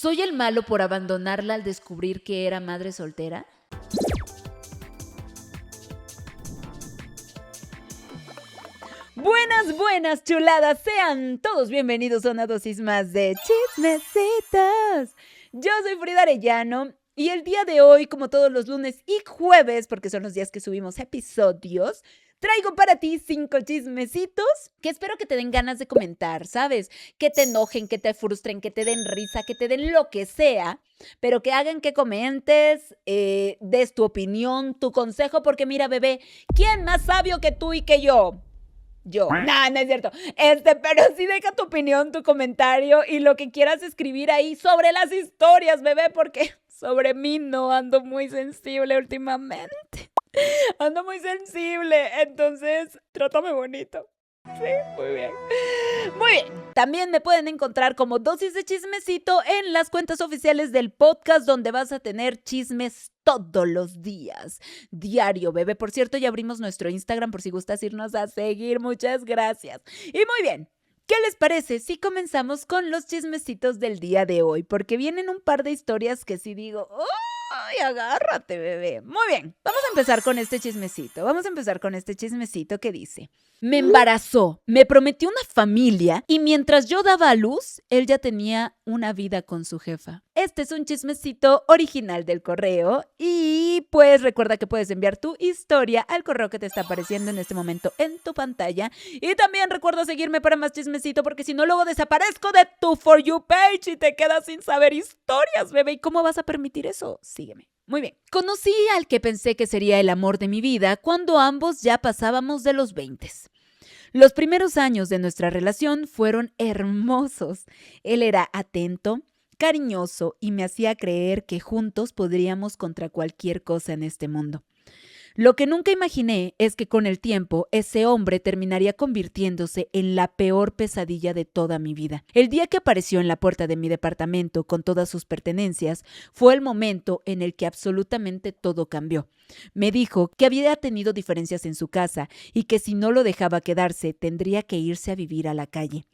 ¿Soy el malo por abandonarla al descubrir que era madre soltera? Buenas chuladas, sean todos bienvenidos a una dosis más de chismecitos. Yo soy Frida Arellano y el día de hoy, como todos los lunes y jueves, porque son los días que subimos episodios, traigo para ti 5 chismecitos que espero que te den ganas de comentar, ¿sabes? Que te enojen, que te frustren, que te den risa, que te den lo que sea, pero que hagan que comentes, des tu opinión, tu consejo, porque mira, bebé, ¿quién más sabio que tú y que yo? No es cierto. Pero sí deja tu opinión, tu comentario y lo que quieras escribir ahí sobre las historias, bebé, porque sobre mí no ando muy sensible últimamente. Ando muy sensible, entonces trátame bonito. Sí, muy bien. Muy bien. También me pueden encontrar como Dosis de Chismecito en las cuentas oficiales del podcast, donde vas a tener chismes todos los días. Diario, bebé. Por cierto, ya abrimos nuestro Instagram por si gustas irnos a seguir. Muchas gracias. Y muy bien. ¿Qué les parece si comenzamos con los chismecitos del día de hoy? Porque vienen un par de historias que sí digo, ¡ay, agárrate, bebé! Muy bien, vamos a empezar con este chismecito que dice: me embarazó, me prometió una familia y mientras yo daba a luz, él ya tenía una vida con su jefa. Este es un chismecito original del correo y pues recuerda que puedes enviar tu historia al correo que te está apareciendo en este momento en tu pantalla. Y también recuerda seguirme para más chismecito, porque si no luego desaparezco de tu For You page y te quedas sin saber historias, bebé. ¿Y cómo vas a permitir eso? Sígueme. Muy bien. Conocí al que pensé que sería el amor de mi vida cuando ambos ya pasábamos de los 20. Los primeros años de nuestra relación fueron hermosos. Él era atento, cariñoso y me hacía creer que juntos podríamos contra cualquier cosa en este mundo. Lo que nunca imaginé es que con el tiempo ese hombre terminaría convirtiéndose en la peor pesadilla de toda mi vida. El día que apareció en la puerta de mi departamento con todas sus pertenencias fue el momento en el que absolutamente todo cambió. Me dijo que había tenido diferencias en su casa y que si no lo dejaba quedarse tendría que irse a vivir a la calle.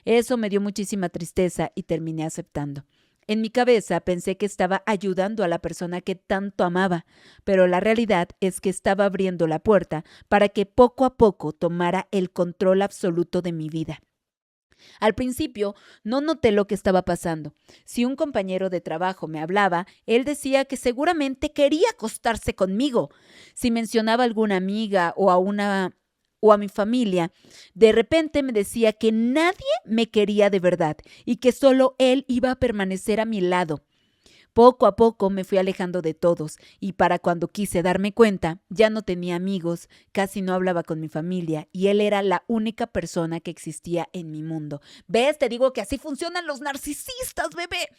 Eso me dio muchísima tristeza y terminé aceptando. En mi cabeza pensé que estaba ayudando a la persona que tanto amaba, pero la realidad es que estaba abriendo la puerta para que poco a poco tomara el control absoluto de mi vida. Al principio no noté lo que estaba pasando. Si un compañero de trabajo me hablaba, él decía que seguramente quería acostarse conmigo. Si mencionaba a alguna amiga o a mi familia, de repente me decía que nadie me quería de verdad y que solo él iba a permanecer a mi lado. Poco a poco me fui alejando de todos y para cuando quise darme cuenta, ya no tenía amigos, casi no hablaba con mi familia y él era la única persona que existía en mi mundo. ¿Ves? Te digo que así funcionan los narcisistas, bebé.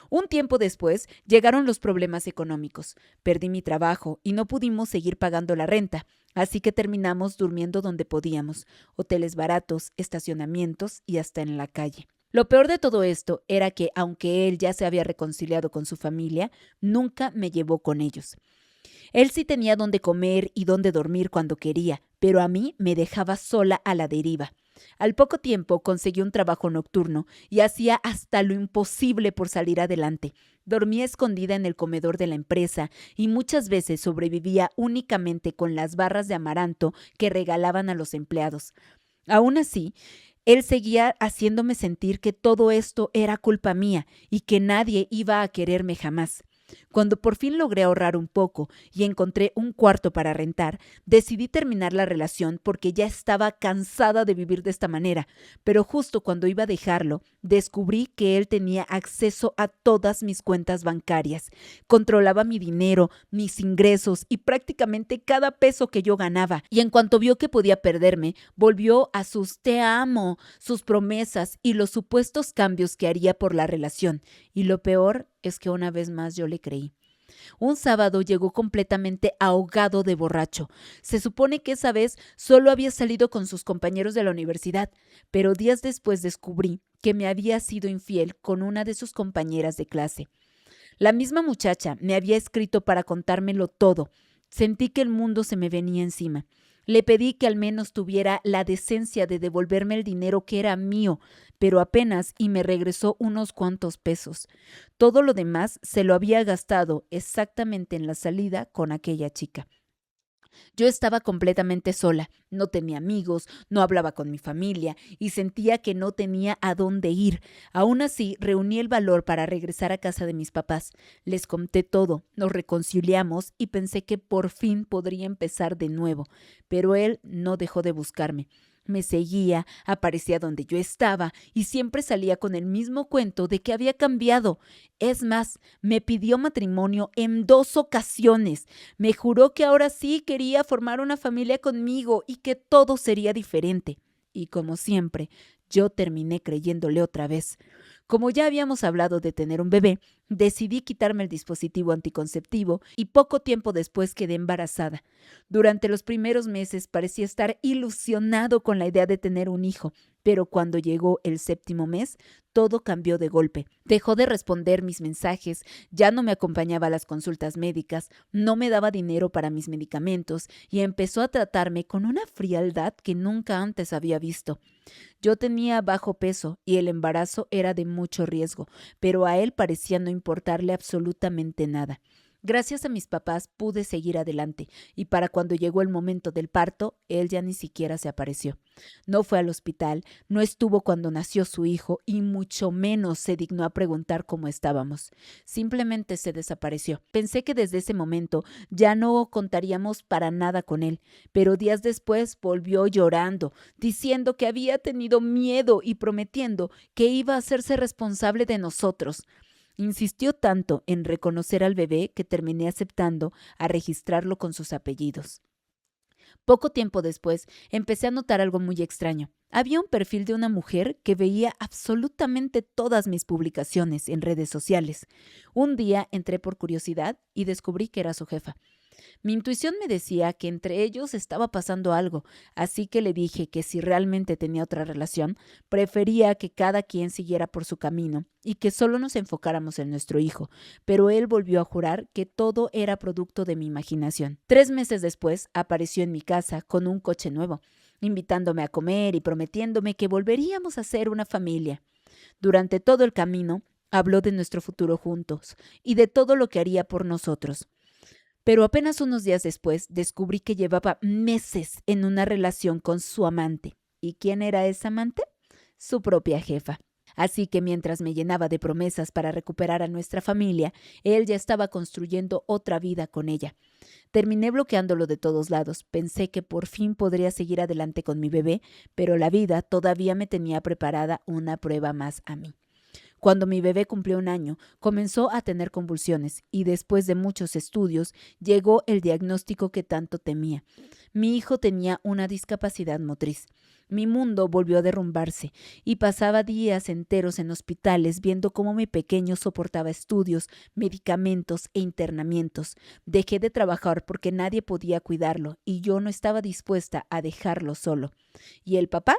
Un tiempo después llegaron los problemas económicos. Perdí mi trabajo y no pudimos seguir pagando la renta, así que terminamos durmiendo donde podíamos, hoteles baratos, estacionamientos y hasta en la calle. Lo peor de todo esto era que, aunque él ya se había reconciliado con su familia, nunca me llevó con ellos. Él sí tenía dónde comer y dónde dormir cuando quería, pero a mí me dejaba sola a la deriva. Al poco tiempo conseguí un trabajo nocturno y hacía hasta lo imposible por salir adelante. Dormía escondida en el comedor de la empresa y muchas veces sobrevivía únicamente con las barras de amaranto que regalaban a los empleados. Aún así, él seguía haciéndome sentir que todo esto era culpa mía y que nadie iba a quererme jamás. Cuando por fin logré ahorrar un poco y encontré un cuarto para rentar, decidí terminar la relación porque ya estaba cansada de vivir de esta manera, pero justo cuando iba a dejarlo, descubrí que él tenía acceso a todas mis cuentas bancarias, controlaba mi dinero, mis ingresos y prácticamente cada peso que yo ganaba, y en cuanto vio que podía perderme, volvió a sus te amo, sus promesas y los supuestos cambios que haría por la relación, y lo peor es que una vez más yo le creí. Un sábado llegó completamente ahogado de borracho. Se supone que esa vez solo había salido con sus compañeros de la universidad, pero días después descubrí que me había sido infiel con una de sus compañeras de clase. La misma muchacha me había escrito para contármelo todo. Sentí que el mundo se me venía encima. Le pedí que al menos tuviera la decencia de devolverme el dinero que era mío, pero apenas y me regresó unos cuantos pesos. Todo lo demás se lo había gastado exactamente en la salida con aquella chica. Yo estaba completamente sola, no tenía amigos, no hablaba con mi familia y sentía que no tenía a dónde ir. Aún así, reuní el valor para regresar a casa de mis papás. Les conté todo, nos reconciliamos y pensé que por fin podría empezar de nuevo, pero él no dejó de buscarme. Me seguía, aparecía donde yo estaba y siempre salía con el mismo cuento de que había cambiado. Es más, me pidió matrimonio en 2 ocasiones. Me juró que ahora sí quería formar una familia conmigo y que todo sería diferente. Y como siempre, yo terminé creyéndole otra vez. Como ya habíamos hablado de tener un bebé, decidí quitarme el dispositivo anticonceptivo y poco tiempo después quedé embarazada. Durante los primeros meses parecía estar ilusionado con la idea de tener un hijo, pero cuando llegó el 7.º mes, todo cambió de golpe. Dejó de responder mis mensajes, ya no me acompañaba a las consultas médicas, no me daba dinero para mis medicamentos y empezó a tratarme con una frialdad que nunca antes había visto. Yo tenía bajo peso y el embarazo era de mucho riesgo, pero a él parecía no importarle absolutamente nada. Gracias a mis papás pude seguir adelante y para cuando llegó el momento del parto, él ya ni siquiera se apareció. No fue al hospital, no estuvo cuando nació su hijo y mucho menos se dignó a preguntar cómo estábamos. Simplemente se desapareció. Pensé que desde ese momento ya no contaríamos para nada con él, pero días después volvió llorando, diciendo que había tenido miedo y prometiendo que iba a hacerse responsable de nosotros. Insistió tanto en reconocer al bebé que terminé aceptando a registrarlo con sus apellidos. Poco tiempo después, empecé a notar algo muy extraño. Había un perfil de una mujer que veía absolutamente todas mis publicaciones en redes sociales. Un día entré por curiosidad y descubrí que era su jefa. Mi intuición me decía que entre ellos estaba pasando algo, así que le dije que si realmente tenía otra relación, prefería que cada quien siguiera por su camino y que solo nos enfocáramos en nuestro hijo, pero él volvió a jurar que todo era producto de mi imaginación. 3 meses después apareció en mi casa con un coche nuevo, invitándome a comer y prometiéndome que volveríamos a ser una familia. Durante todo el camino, habló de nuestro futuro juntos y de todo lo que haría por nosotros. Pero apenas unos días después descubrí que llevaba meses en una relación con su amante. ¿Y quién era esa amante? Su propia jefa. Así que mientras me llenaba de promesas para recuperar a nuestra familia, él ya estaba construyendo otra vida con ella. Terminé bloqueándolo de todos lados. Pensé que por fin podría seguir adelante con mi bebé, pero la vida todavía me tenía preparada una prueba más a mí. Cuando mi bebé cumplió 1 año, comenzó a tener convulsiones y después de muchos estudios llegó el diagnóstico que tanto temía. Mi hijo tenía una discapacidad motriz. Mi mundo volvió a derrumbarse y pasaba días enteros en hospitales viendo cómo mi pequeño soportaba estudios, medicamentos e internamientos. Dejé de trabajar porque nadie podía cuidarlo y yo no estaba dispuesta a dejarlo solo. ¿Y el papá?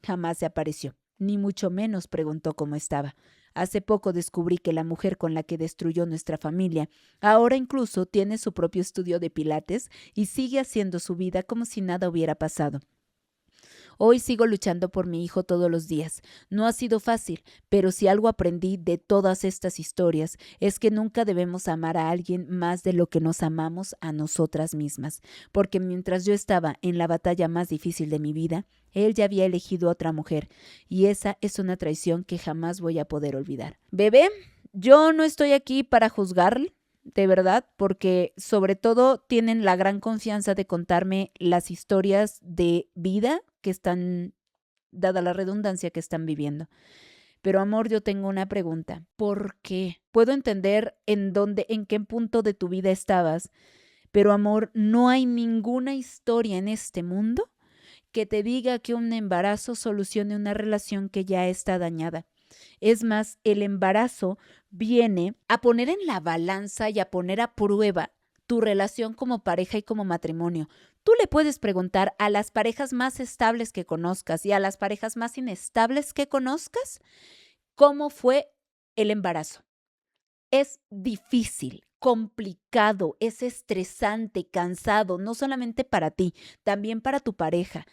Jamás se apareció, ni mucho menos preguntó cómo estaba. Hace poco descubrí que la mujer con la que destruyó nuestra familia ahora incluso tiene su propio estudio de pilates y sigue haciendo su vida como si nada hubiera pasado. Hoy sigo luchando por mi hijo todos los días. No ha sido fácil, pero si algo aprendí de todas estas historias es que nunca debemos amar a alguien más de lo que nos amamos a nosotras mismas, porque mientras yo estaba en la batalla más difícil de mi vida, él ya había elegido a otra mujer, y esa es una traición que jamás voy a poder olvidar. Bebé, yo no estoy aquí para juzgarle, de verdad, porque sobre todo tienen la gran confianza de contarme las historias de vida que están, dada la redundancia que están viviendo. Pero amor, yo tengo una pregunta. ¿Por qué? Puedo entender en qué punto de tu vida estabas, pero amor, no hay ninguna historia en este mundo que te diga que un embarazo solucione una relación que ya está dañada. Es más, el embarazo viene a poner en la balanza y a poner a prueba tu relación como pareja y como matrimonio. Tú le puedes preguntar a las parejas más estables que conozcas y a las parejas más inestables que conozcas cómo fue el embarazo. Es difícil. complicado, es estresante, cansado, no solamente para ti, también para tu pareja.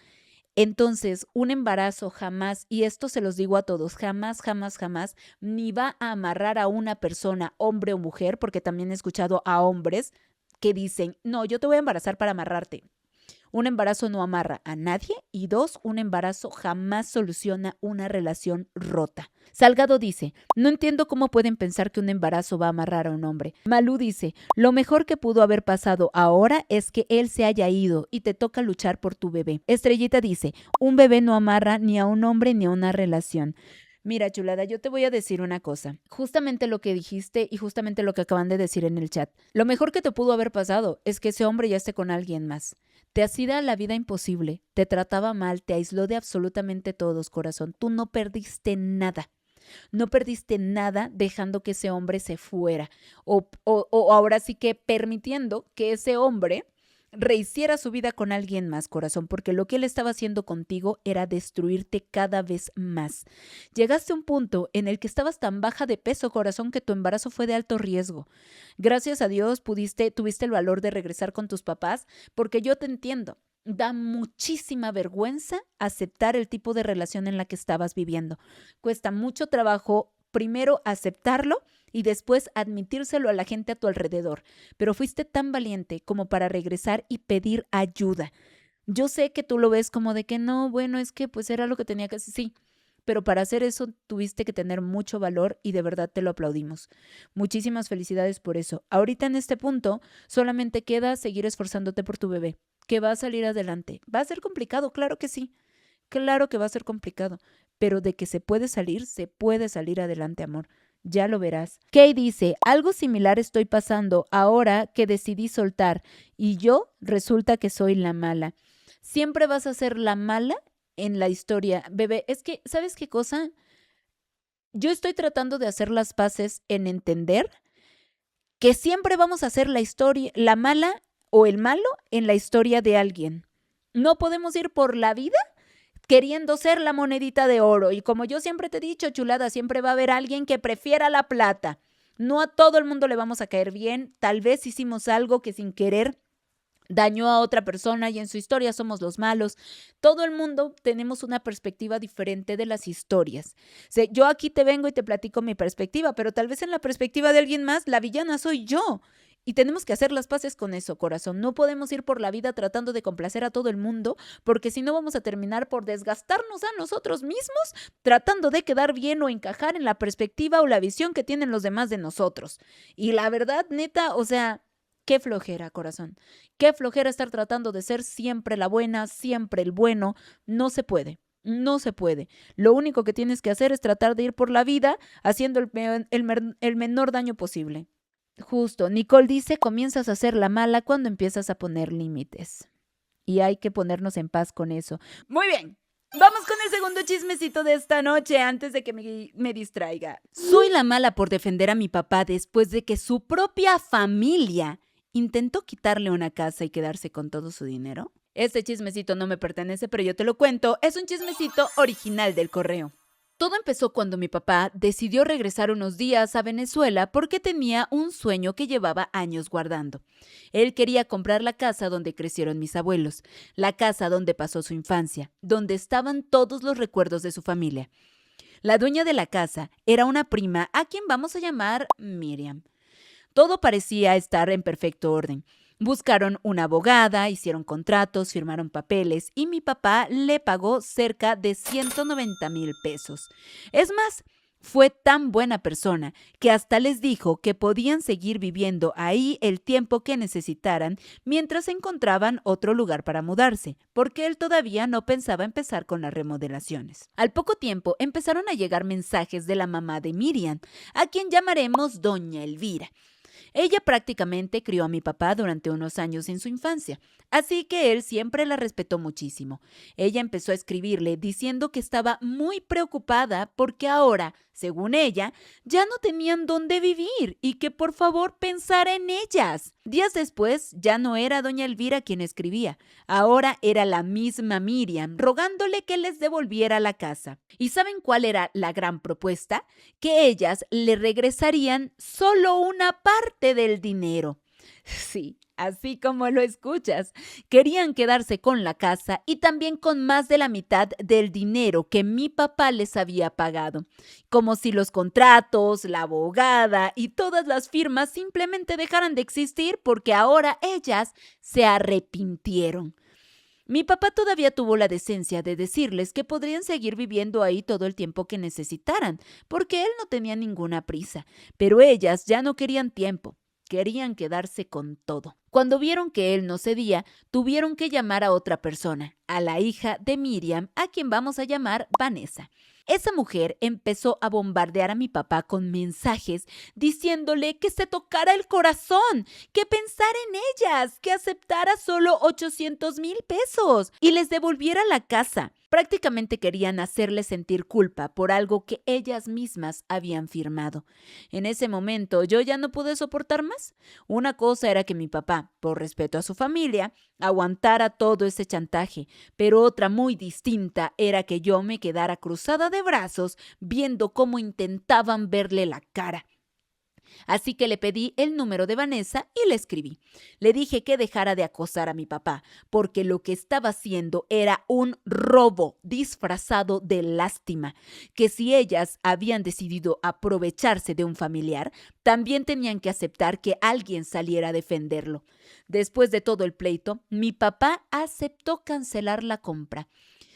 Entonces, un embarazo jamás, y esto se los digo a todos, jamás, jamás, jamás, ni va a amarrar a una persona, hombre o mujer, porque también he escuchado a hombres que dicen, no, yo te voy a embarazar para amarrarte. Un embarazo no amarra a nadie y dos, un embarazo jamás soluciona una relación rota. Salgado dice, no entiendo cómo pueden pensar que un embarazo va a amarrar a un hombre. Malú dice, lo mejor que pudo haber pasado ahora es que él se haya ido y te toca luchar por tu bebé. Estrellita dice, un bebé no amarra ni a un hombre ni a una relación. Mira, chulada, yo te voy a decir una cosa. Justamente lo que dijiste y justamente lo que acaban de decir en el chat. Lo mejor que te pudo haber pasado es que ese hombre ya esté con alguien más. Te hacía la vida imposible, te trataba mal, te aisló de absolutamente todos, corazón. Tú no perdiste nada. No perdiste nada dejando que ese hombre se fuera. O ahora sí que permitiendo que ese hombre rehiciera su vida con alguien más, corazón, porque lo que él estaba haciendo contigo era destruirte cada vez más. Llegaste a un punto en el que estabas tan baja de peso, corazón, que tu embarazo fue de alto riesgo. Gracias a Dios tuviste el valor de regresar con tus papás, porque yo te entiendo. Da muchísima vergüenza aceptar el tipo de relación en la que estabas viviendo. Cuesta mucho trabajo primero aceptarlo y después admitírselo a la gente a tu alrededor. Pero fuiste tan valiente como para regresar y pedir ayuda. Yo sé que tú lo ves como de que no, bueno, es que pues era lo que tenía que hacer, sí. Pero para hacer eso tuviste que tener mucho valor y de verdad te lo aplaudimos. Muchísimas felicidades por eso. Ahorita en este punto solamente queda seguir esforzándote por tu bebé, que va a salir adelante. Va a ser complicado, claro que sí. Claro que va a ser complicado, pero de que se puede salir adelante, amor. Ya lo verás. Kay dice, algo similar estoy pasando ahora que decidí soltar y yo resulta que soy la mala. Siempre vas a ser la mala en la historia. Bebé, es que, ¿sabes qué cosa? Yo estoy tratando de hacer las paces en entender que siempre vamos a ser la historia, la mala o el malo en la historia de alguien. No podemos ir por la vida queriendo ser la monedita de oro. Y como yo siempre te he dicho, chulada, siempre va a haber alguien que prefiera la plata. No a todo el mundo le vamos a caer bien. Tal vez hicimos algo que sin querer dañó a otra persona y en su historia somos los malos. Todo el mundo tenemos una perspectiva diferente de las historias. Yo aquí te vengo y te platico mi perspectiva, pero tal vez en la perspectiva de alguien más, la villana soy yo. Y tenemos que hacer las paces con eso, corazón. No podemos ir por la vida tratando de complacer a todo el mundo, porque si no vamos a terminar por desgastarnos a nosotros mismos, tratando de quedar bien o encajar en la perspectiva o la visión que tienen los demás de nosotros. Y la verdad, neta, o sea, qué flojera, corazón. Qué flojera estar tratando de ser siempre la buena, siempre el bueno. No se puede. No se puede. Lo único que tienes que hacer es tratar de ir por la vida haciendo el menor daño posible. Justo, Nicole dice, comienzas a ser la mala cuando empiezas a poner límites. Y hay que ponernos en paz con eso. Muy bien, vamos con el segundo chismecito de esta noche antes de que me distraiga. Soy la mala por defender a mi papá después de que su propia familia intentó quitarle una casa y quedarse con todo su dinero. Este chismecito no me pertenece, pero yo te lo cuento. Es un chismecito original del Correo. Todo empezó cuando mi papá decidió regresar unos días a Venezuela porque tenía un sueño que llevaba años guardando. Él quería comprar la casa donde crecieron mis abuelos, la casa donde pasó su infancia, donde estaban todos los recuerdos de su familia. La dueña de la casa era una prima a quien vamos a llamar Miriam. Todo parecía estar en perfecto orden. Buscaron una abogada, hicieron contratos, firmaron papeles y mi papá le pagó cerca de 190,000 pesos. Es más, fue tan buena persona que hasta les dijo que podían seguir viviendo ahí el tiempo que necesitaran mientras encontraban otro lugar para mudarse, porque él todavía no pensaba empezar con las remodelaciones. Al poco tiempo empezaron a llegar mensajes de la mamá de Miriam, a quien llamaremos Doña Elvira. Ella prácticamente crió a mi papá durante unos años en su infancia, así que él siempre la respetó muchísimo. Ella empezó a escribirle diciendo que estaba muy preocupada porque ahora, según ella, ya no tenían dónde vivir y que por favor pensara en ellas. Días después, ya no era doña Elvira quien escribía, ahora era la misma Miriam, rogándole que les devolviera la casa. ¿Y saben cuál era la gran propuesta? Que ellas le regresarían solo una parte parte del dinero. Sí, así como lo escuchas. Querían quedarse con la casa y también con más de la mitad del dinero que mi papá les había pagado. Como si los contratos, la abogada y todas las firmas simplemente dejaran de existir porque ahora ellas se arrepintieron. Mi papá todavía tuvo la decencia de decirles que podrían seguir viviendo ahí todo el tiempo que necesitaran, porque él no tenía ninguna prisa, pero ellas ya no querían tiempo, querían quedarse con todo. Cuando vieron que él no cedía, tuvieron que llamar a otra persona, a la hija de Miriam, a quien vamos a llamar Vanessa. Esa mujer empezó a bombardear a mi papá con mensajes diciéndole que se tocara el corazón, que pensara en ellas, que aceptara solo 800,000 pesos y les devolviera la casa. Prácticamente querían hacerle sentir culpa por algo que ellas mismas habían firmado. En ese momento yo ya no pude soportar más. Una cosa era que mi papá, por respeto a su familia, aguantara todo ese chantaje, pero otra muy distinta era que yo me quedara cruzada de brazos viendo cómo intentaban verle la cara. Así que le pedí el número de Vanessa y le escribí. Le dije que dejara de acosar a mi papá, porque lo que estaba haciendo era un robo disfrazado de lástima, que si ellas habían decidido aprovecharse de un familiar, también tenían que aceptar que alguien saliera a defenderlo. Después de todo el pleito, mi papá aceptó cancelar la compra.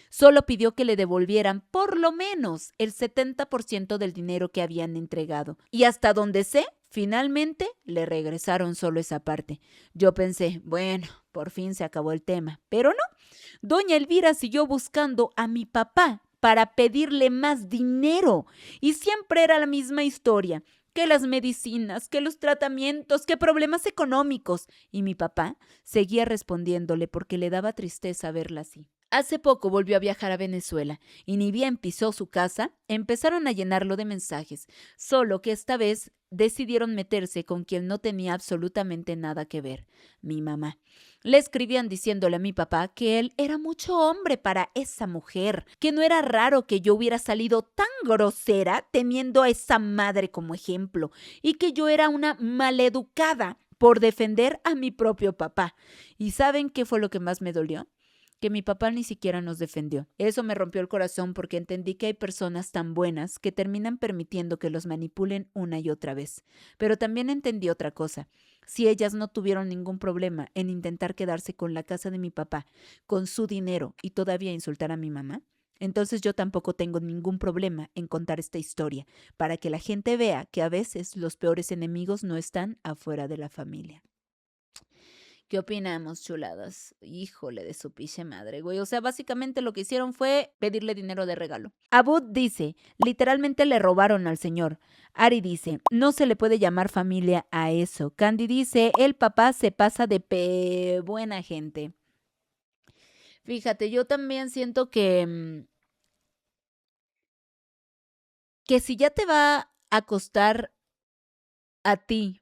Solo pidió que le devolvieran por lo menos el 70% del dinero que habían entregado. Y hasta donde sé, finalmente le regresaron solo esa parte. Yo pensé, bueno, por fin se acabó el tema. Pero no, doña Elvira siguió buscando a mi papá para pedirle más dinero. Y siempre era la misma historia. Que las medicinas, que los tratamientos, que problemas económicos. Y mi papá seguía respondiéndole porque le daba tristeza verla así. Hace poco volvió a viajar a Venezuela y ni bien pisó su casa, empezaron a llenarlo de mensajes, solo que esta vez decidieron meterse con quien no tenía absolutamente nada que ver, mi mamá. Le escribían diciéndole a mi papá que él era mucho hombre para esa mujer, que no era raro que yo hubiera salido tan grosera teniendo a esa madre como ejemplo y que yo era una maleducada por defender a mi propio papá. ¿Y saben qué fue lo que más me dolió? Que mi papá ni siquiera nos defendió. Eso me rompió el corazón porque entendí que hay personas tan buenas que terminan permitiendo que los manipulen una y otra vez. Pero también entendí otra cosa. Si ellas no tuvieron ningún problema en intentar quedarse con la casa de mi papá, con su dinero y todavía insultar a mi mamá, entonces yo tampoco tengo ningún problema en contar esta historia para que la gente vea que a veces los peores enemigos no están afuera de la familia. ¿Qué opinamos, chuladas? Híjole de su piche madre, güey. O sea, básicamente lo que hicieron fue pedirle dinero de regalo. Abud dice, literalmente le robaron al señor. Ari dice, no se le puede llamar familia a eso. Candy dice, el papá se pasa de buena gente. Fíjate, yo también siento que si ya te va a costar a ti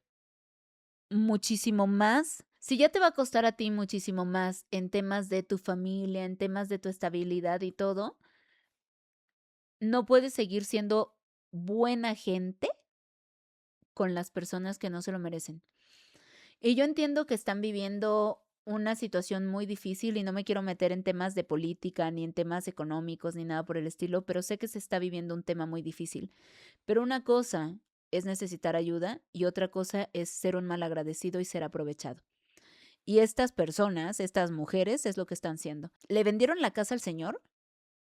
muchísimo más. Si ya te va a costar a ti muchísimo más en temas de tu familia, en temas de tu estabilidad y todo, no puedes seguir siendo buena gente con las personas que no se lo merecen. Y yo entiendo que están viviendo una situación muy difícil y no me quiero meter en temas de política, ni en temas económicos, ni nada por el estilo, pero sé que se está viviendo un tema muy difícil. Pero una cosa es necesitar ayuda y otra cosa es ser un mal agradecido y ser aprovechado. Y estas personas, estas mujeres, es lo que están haciendo. Le vendieron la casa al señor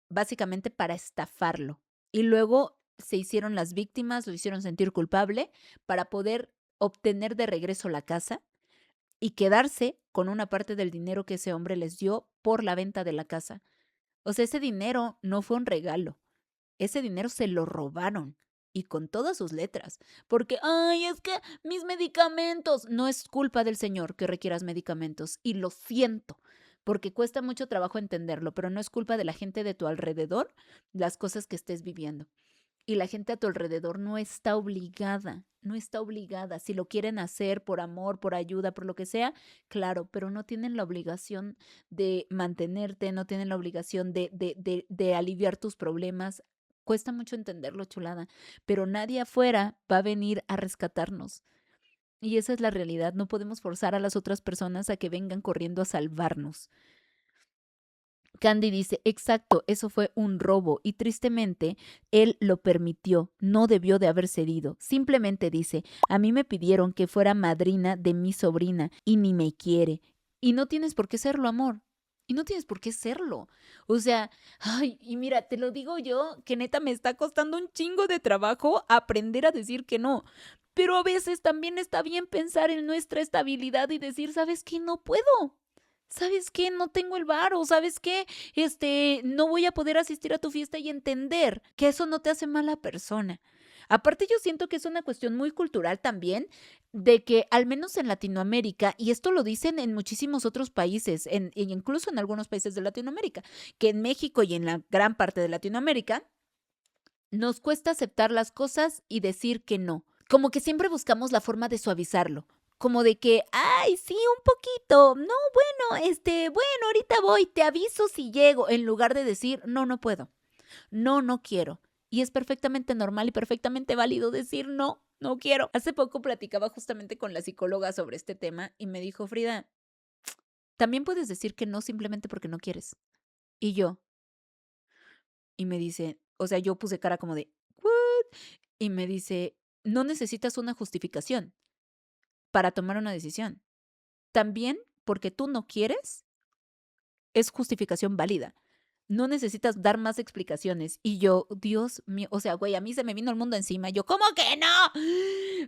básicamente para estafarlo. Y luego se hicieron las víctimas, lo hicieron sentir culpable para poder obtener de regreso la casa y quedarse con una parte del dinero que ese hombre les dio por la venta de la casa. O sea, ese dinero no fue un regalo. Ese dinero se lo robaron y con todas sus letras. Porque, ay, es que mis medicamentos. No es culpa del señor que requieras medicamentos. Y lo siento, porque cuesta mucho trabajo entenderlo, pero no es culpa de la gente de tu alrededor las cosas que estés viviendo. Y la gente a tu alrededor no está obligada, no está obligada. Si lo quieren hacer por amor, por ayuda, por lo que sea, claro, pero no tienen la obligación de mantenerte, no tienen la obligación de aliviar tus problemas. Cuesta mucho entenderlo, chulada, pero nadie afuera va a venir a rescatarnos. Y esa es la realidad. No podemos forzar a las otras personas a que vengan corriendo a salvarnos. Candy dice, exacto, eso fue un robo y tristemente él lo permitió, no debió de haber cedido. Simplemente dice, a mí me pidieron que fuera madrina de mi sobrina y ni me quiere. Y no tienes por qué serlo, amor. Y no tienes por qué serlo. O sea, ay, y mira, te lo digo yo, que neta me está costando un chingo de trabajo aprender a decir que no. Pero a veces también está bien pensar en nuestra estabilidad y decir, ¿sabes qué? No puedo. ¿Sabes qué? No tengo el varo, ¿sabes qué? No voy a poder asistir a tu fiesta y entender que eso no te hace mala persona. Aparte, yo siento que es una cuestión muy cultural también, de que al menos en Latinoamérica, y esto lo dicen en muchísimos otros países, incluso en algunos países de Latinoamérica, que en México y en la gran parte de Latinoamérica, nos cuesta aceptar las cosas y decir que no. Como que siempre buscamos la forma de suavizarlo. Como de que, ay, sí, un poquito. No, bueno, ahorita voy, te aviso si llego. En lugar de decir, no, no puedo. No, no quiero. Y es perfectamente normal y perfectamente válido decir no, no quiero. Hace poco platicaba justamente con la psicóloga sobre este tema y me dijo, Frida, también puedes decir que no simplemente porque no quieres. Y yo, y me dice, o sea, yo puse cara como de, ¿what? Y me dice, no necesitas una justificación para tomar una decisión. También porque tú no quieres es justificación válida. No necesitas dar más explicaciones. Y yo, Dios mío, o sea, güey, a mí se me vino el mundo encima. Yo, ¿cómo que no?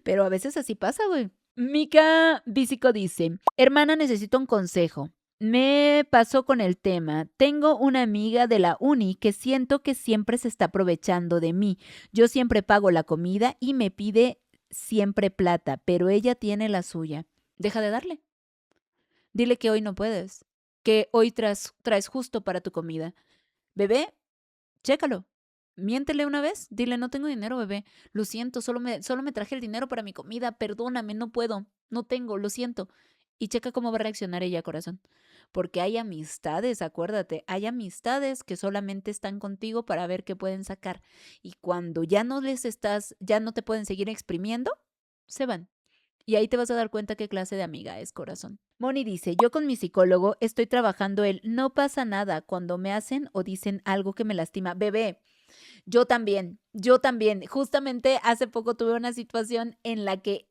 Pero a veces así pasa, güey. Mika Bísico dice, hermana, necesito un consejo. Me pasó con el tema. Tengo una amiga de la uni que siento que siempre se está aprovechando de mí. Yo siempre pago la comida y me pide siempre plata, pero ella tiene la suya. Deja de darle. Dile que hoy no puedes, que hoy traes justo para tu comida. Bebé, chécalo. Miéntele una vez, dile, no tengo dinero, bebé. Lo siento, solo me traje el dinero para mi comida. Perdóname, no puedo. No tengo, lo siento. Y checa cómo va a reaccionar ella, corazón. Porque hay amistades, acuérdate, hay amistades que solamente están contigo para ver qué pueden sacar. Y cuando ya no te pueden seguir exprimiendo, se van. Y ahí te vas a dar cuenta qué clase de amiga es, corazón. Moni dice, yo con mi psicólogo estoy trabajando el no pasa nada cuando me hacen o dicen algo que me lastima. Bebé, yo también, yo también. Justamente hace poco tuve una situación en la que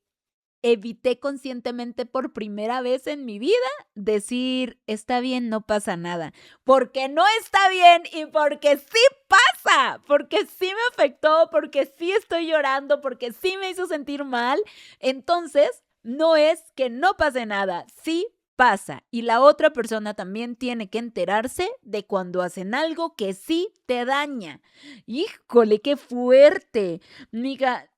evité conscientemente por primera vez en mi vida decir, está bien, no pasa nada. Porque no está bien y porque sí pasa, porque sí me afectó, porque sí estoy llorando, porque sí me hizo sentir mal. Entonces, no es que no pase nada, sí pasa. Y la otra persona también tiene que enterarse de cuando hacen algo que sí te daña. Híjole, qué fuerte. Miga,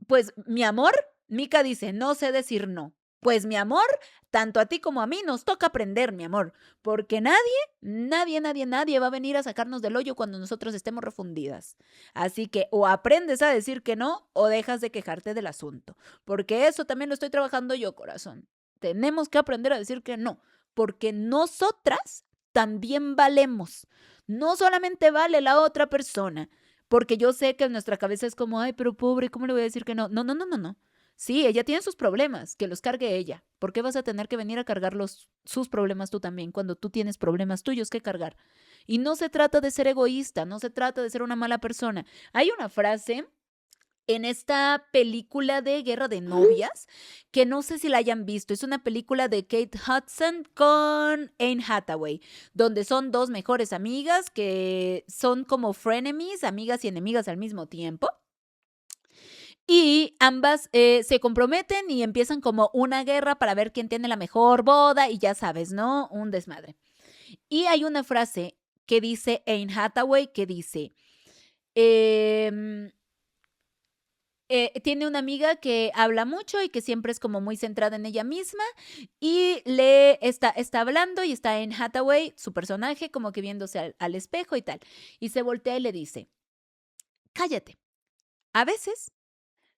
pues mi amor. Mika dice, no sé decir no. Pues mi amor, tanto a ti como a mí nos toca aprender, mi amor, porque nadie va a venir a sacarnos del hoyo cuando nosotros estemos refundidas. Así que o aprendes a decir que no o dejas de quejarte del asunto, porque eso también lo estoy trabajando yo, corazón. Tenemos que aprender a decir que no, porque nosotras también valemos. No solamente vale la otra persona, porque yo sé que en nuestra cabeza es como, ay, pero pobre, ¿cómo le voy a decir que no? No, no, no, no, no. Sí, ella tiene sus problemas, que los cargue ella. ¿Por qué vas a tener que venir a cargar sus problemas tú también cuando tú tienes problemas tuyos que cargar? Y no se trata de ser egoísta, no se trata de ser una mala persona. Hay una frase en esta película de Guerra de Novias, que no sé si la hayan visto, es una película de Kate Hudson con Anne Hathaway, donde son dos mejores amigas que son como frenemies, amigas y enemigas al mismo tiempo. Y ambas se comprometen y empiezan como una guerra para ver quién tiene la mejor boda y ya sabes, ¿no? Un desmadre. Y hay una frase que dice Anne Hathaway que dice, em, tiene una amiga que habla mucho y que siempre es como muy centrada en ella misma y le está hablando y está Anne Hathaway, su personaje, como que viéndose al espejo y tal. Y se voltea y le dice, cállate, a veces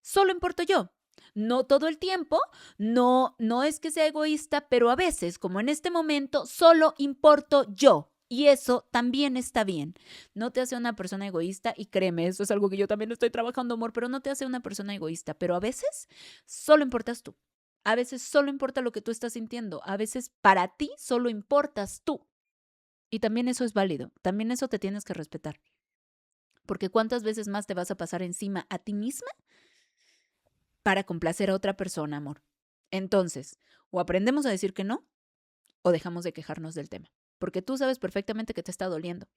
solo importo yo. No todo el tiempo, no es que sea egoísta, pero a veces, como en este momento, solo importo yo. Y eso también está bien. No te hace una persona egoísta y créeme, eso es algo que yo también estoy trabajando, amor, pero no te hace una persona egoísta. Pero a veces solo importas tú. A veces solo importa lo que tú estás sintiendo. A veces para ti solo importas tú. Y también eso es válido. También eso te tienes que respetar. Porque ¿cuántas veces más te vas a pasar encima a ti misma para complacer a otra persona, amor? Entonces, o aprendemos a decir que no, o dejamos de quejarnos del tema. Porque tú sabes perfectamente que te está doliendo.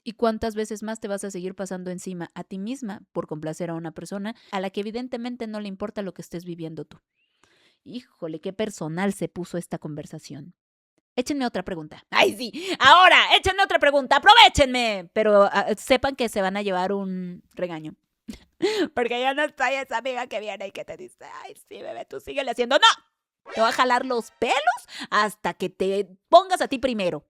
¿Y cuántas veces más te vas a seguir pasando encima a ti misma por complacer a una persona a la que evidentemente no le importa lo que estés viviendo tú? Híjole, qué personal se puso esta conversación. Échenme otra pregunta. ¡Ay, sí! Ahora, échenme otra pregunta. ¡Aprovechenme! Pero sepan que se van a llevar un regaño. Porque yo no soy esa amiga que viene y que te dice, ay, sí, bebé, tú síguele haciendo. ¡No! Te voy a jalar los pelos hasta que te pongas a ti primero.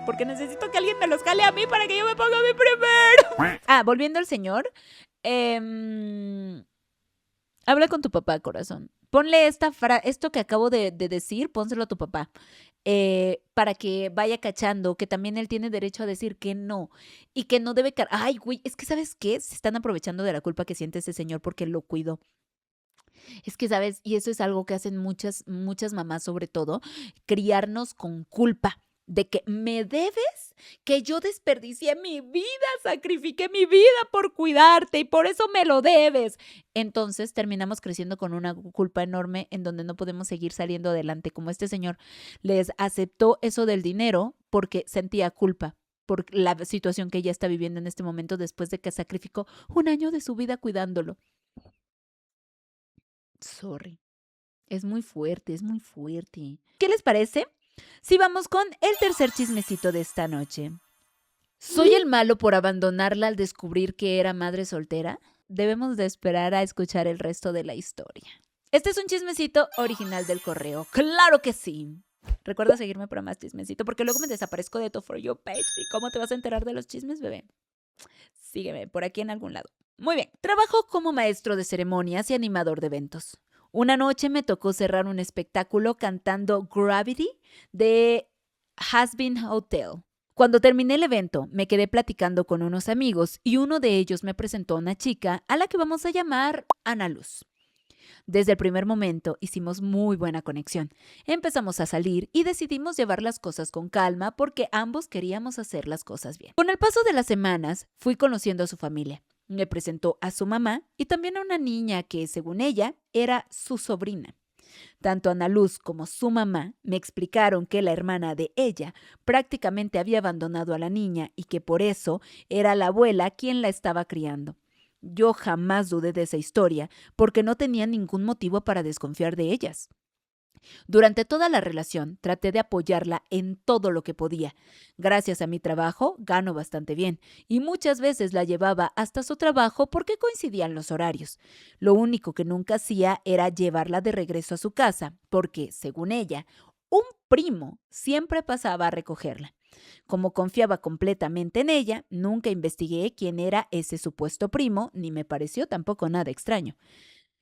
Porque necesito que alguien me los jale a mí para que yo me ponga a mí primero. Volviendo al señor. Habla con tu papá, corazón. Ponle esto que acabo de decir, pónselo a tu papá. Para que vaya cachando que también él tiene derecho a decir que no. Y que no debe... Ay, güey, es que ¿sabes qué? Se están aprovechando de la culpa que siente ese señor porque lo cuidó. Es que, ¿sabes? Y eso es algo que hacen muchas mamás, sobre todo, criarnos con culpa. De que me debes, que yo desperdicié mi vida, sacrifiqué mi vida por cuidarte y por eso me lo debes. Entonces terminamos creciendo con una culpa enorme en donde no podemos seguir saliendo adelante. Como este señor les aceptó eso del dinero porque sentía culpa por la situación que ella está viviendo en este momento después de que sacrificó un año de su vida cuidándolo. Sorry. Es muy fuerte, es muy fuerte. ¿Qué les parece? Sí, vamos con el tercer chismecito de esta noche. ¿Soy el malo por abandonarla al descubrir que era madre soltera? Debemos de esperar a escuchar el resto de la historia. Este es un chismecito original del correo. ¡Claro que sí! Recuerda seguirme para más chismecito porque luego me desaparezco de tu For You page. ¿Y cómo te vas a enterar de los chismes, bebé? Sígueme por aquí en algún lado. Muy bien. Trabajo como maestro de ceremonias y animador de eventos. Una noche me tocó cerrar un espectáculo cantando Gravity de Has-Been Hotel. Cuando terminé el evento, me quedé platicando con unos amigos y uno de ellos me presentó a una chica a la que vamos a llamar Ana Luz. Desde el primer momento hicimos muy buena conexión. Empezamos a salir y decidimos llevar las cosas con calma porque ambos queríamos hacer las cosas bien. Con el paso de las semanas, fui conociendo a su familia. Me presentó a su mamá y también a una niña que, según ella, era su sobrina. Tanto Ana Luz como su mamá me explicaron que la hermana de ella prácticamente había abandonado a la niña y que por eso era la abuela quien la estaba criando. Yo jamás dudé de esa historia porque no tenía ningún motivo para desconfiar de ellas. Durante toda la relación traté de apoyarla en todo lo que podía. Gracias a mi trabajo gano bastante bien y muchas veces la llevaba hasta su trabajo porque coincidían los horarios. Lo único que nunca hacía era llevarla de regreso a su casa porque, según ella, un primo siempre pasaba a recogerla. Como confiaba completamente en ella, nunca investigué quién era ese supuesto primo, ni me pareció tampoco nada extraño.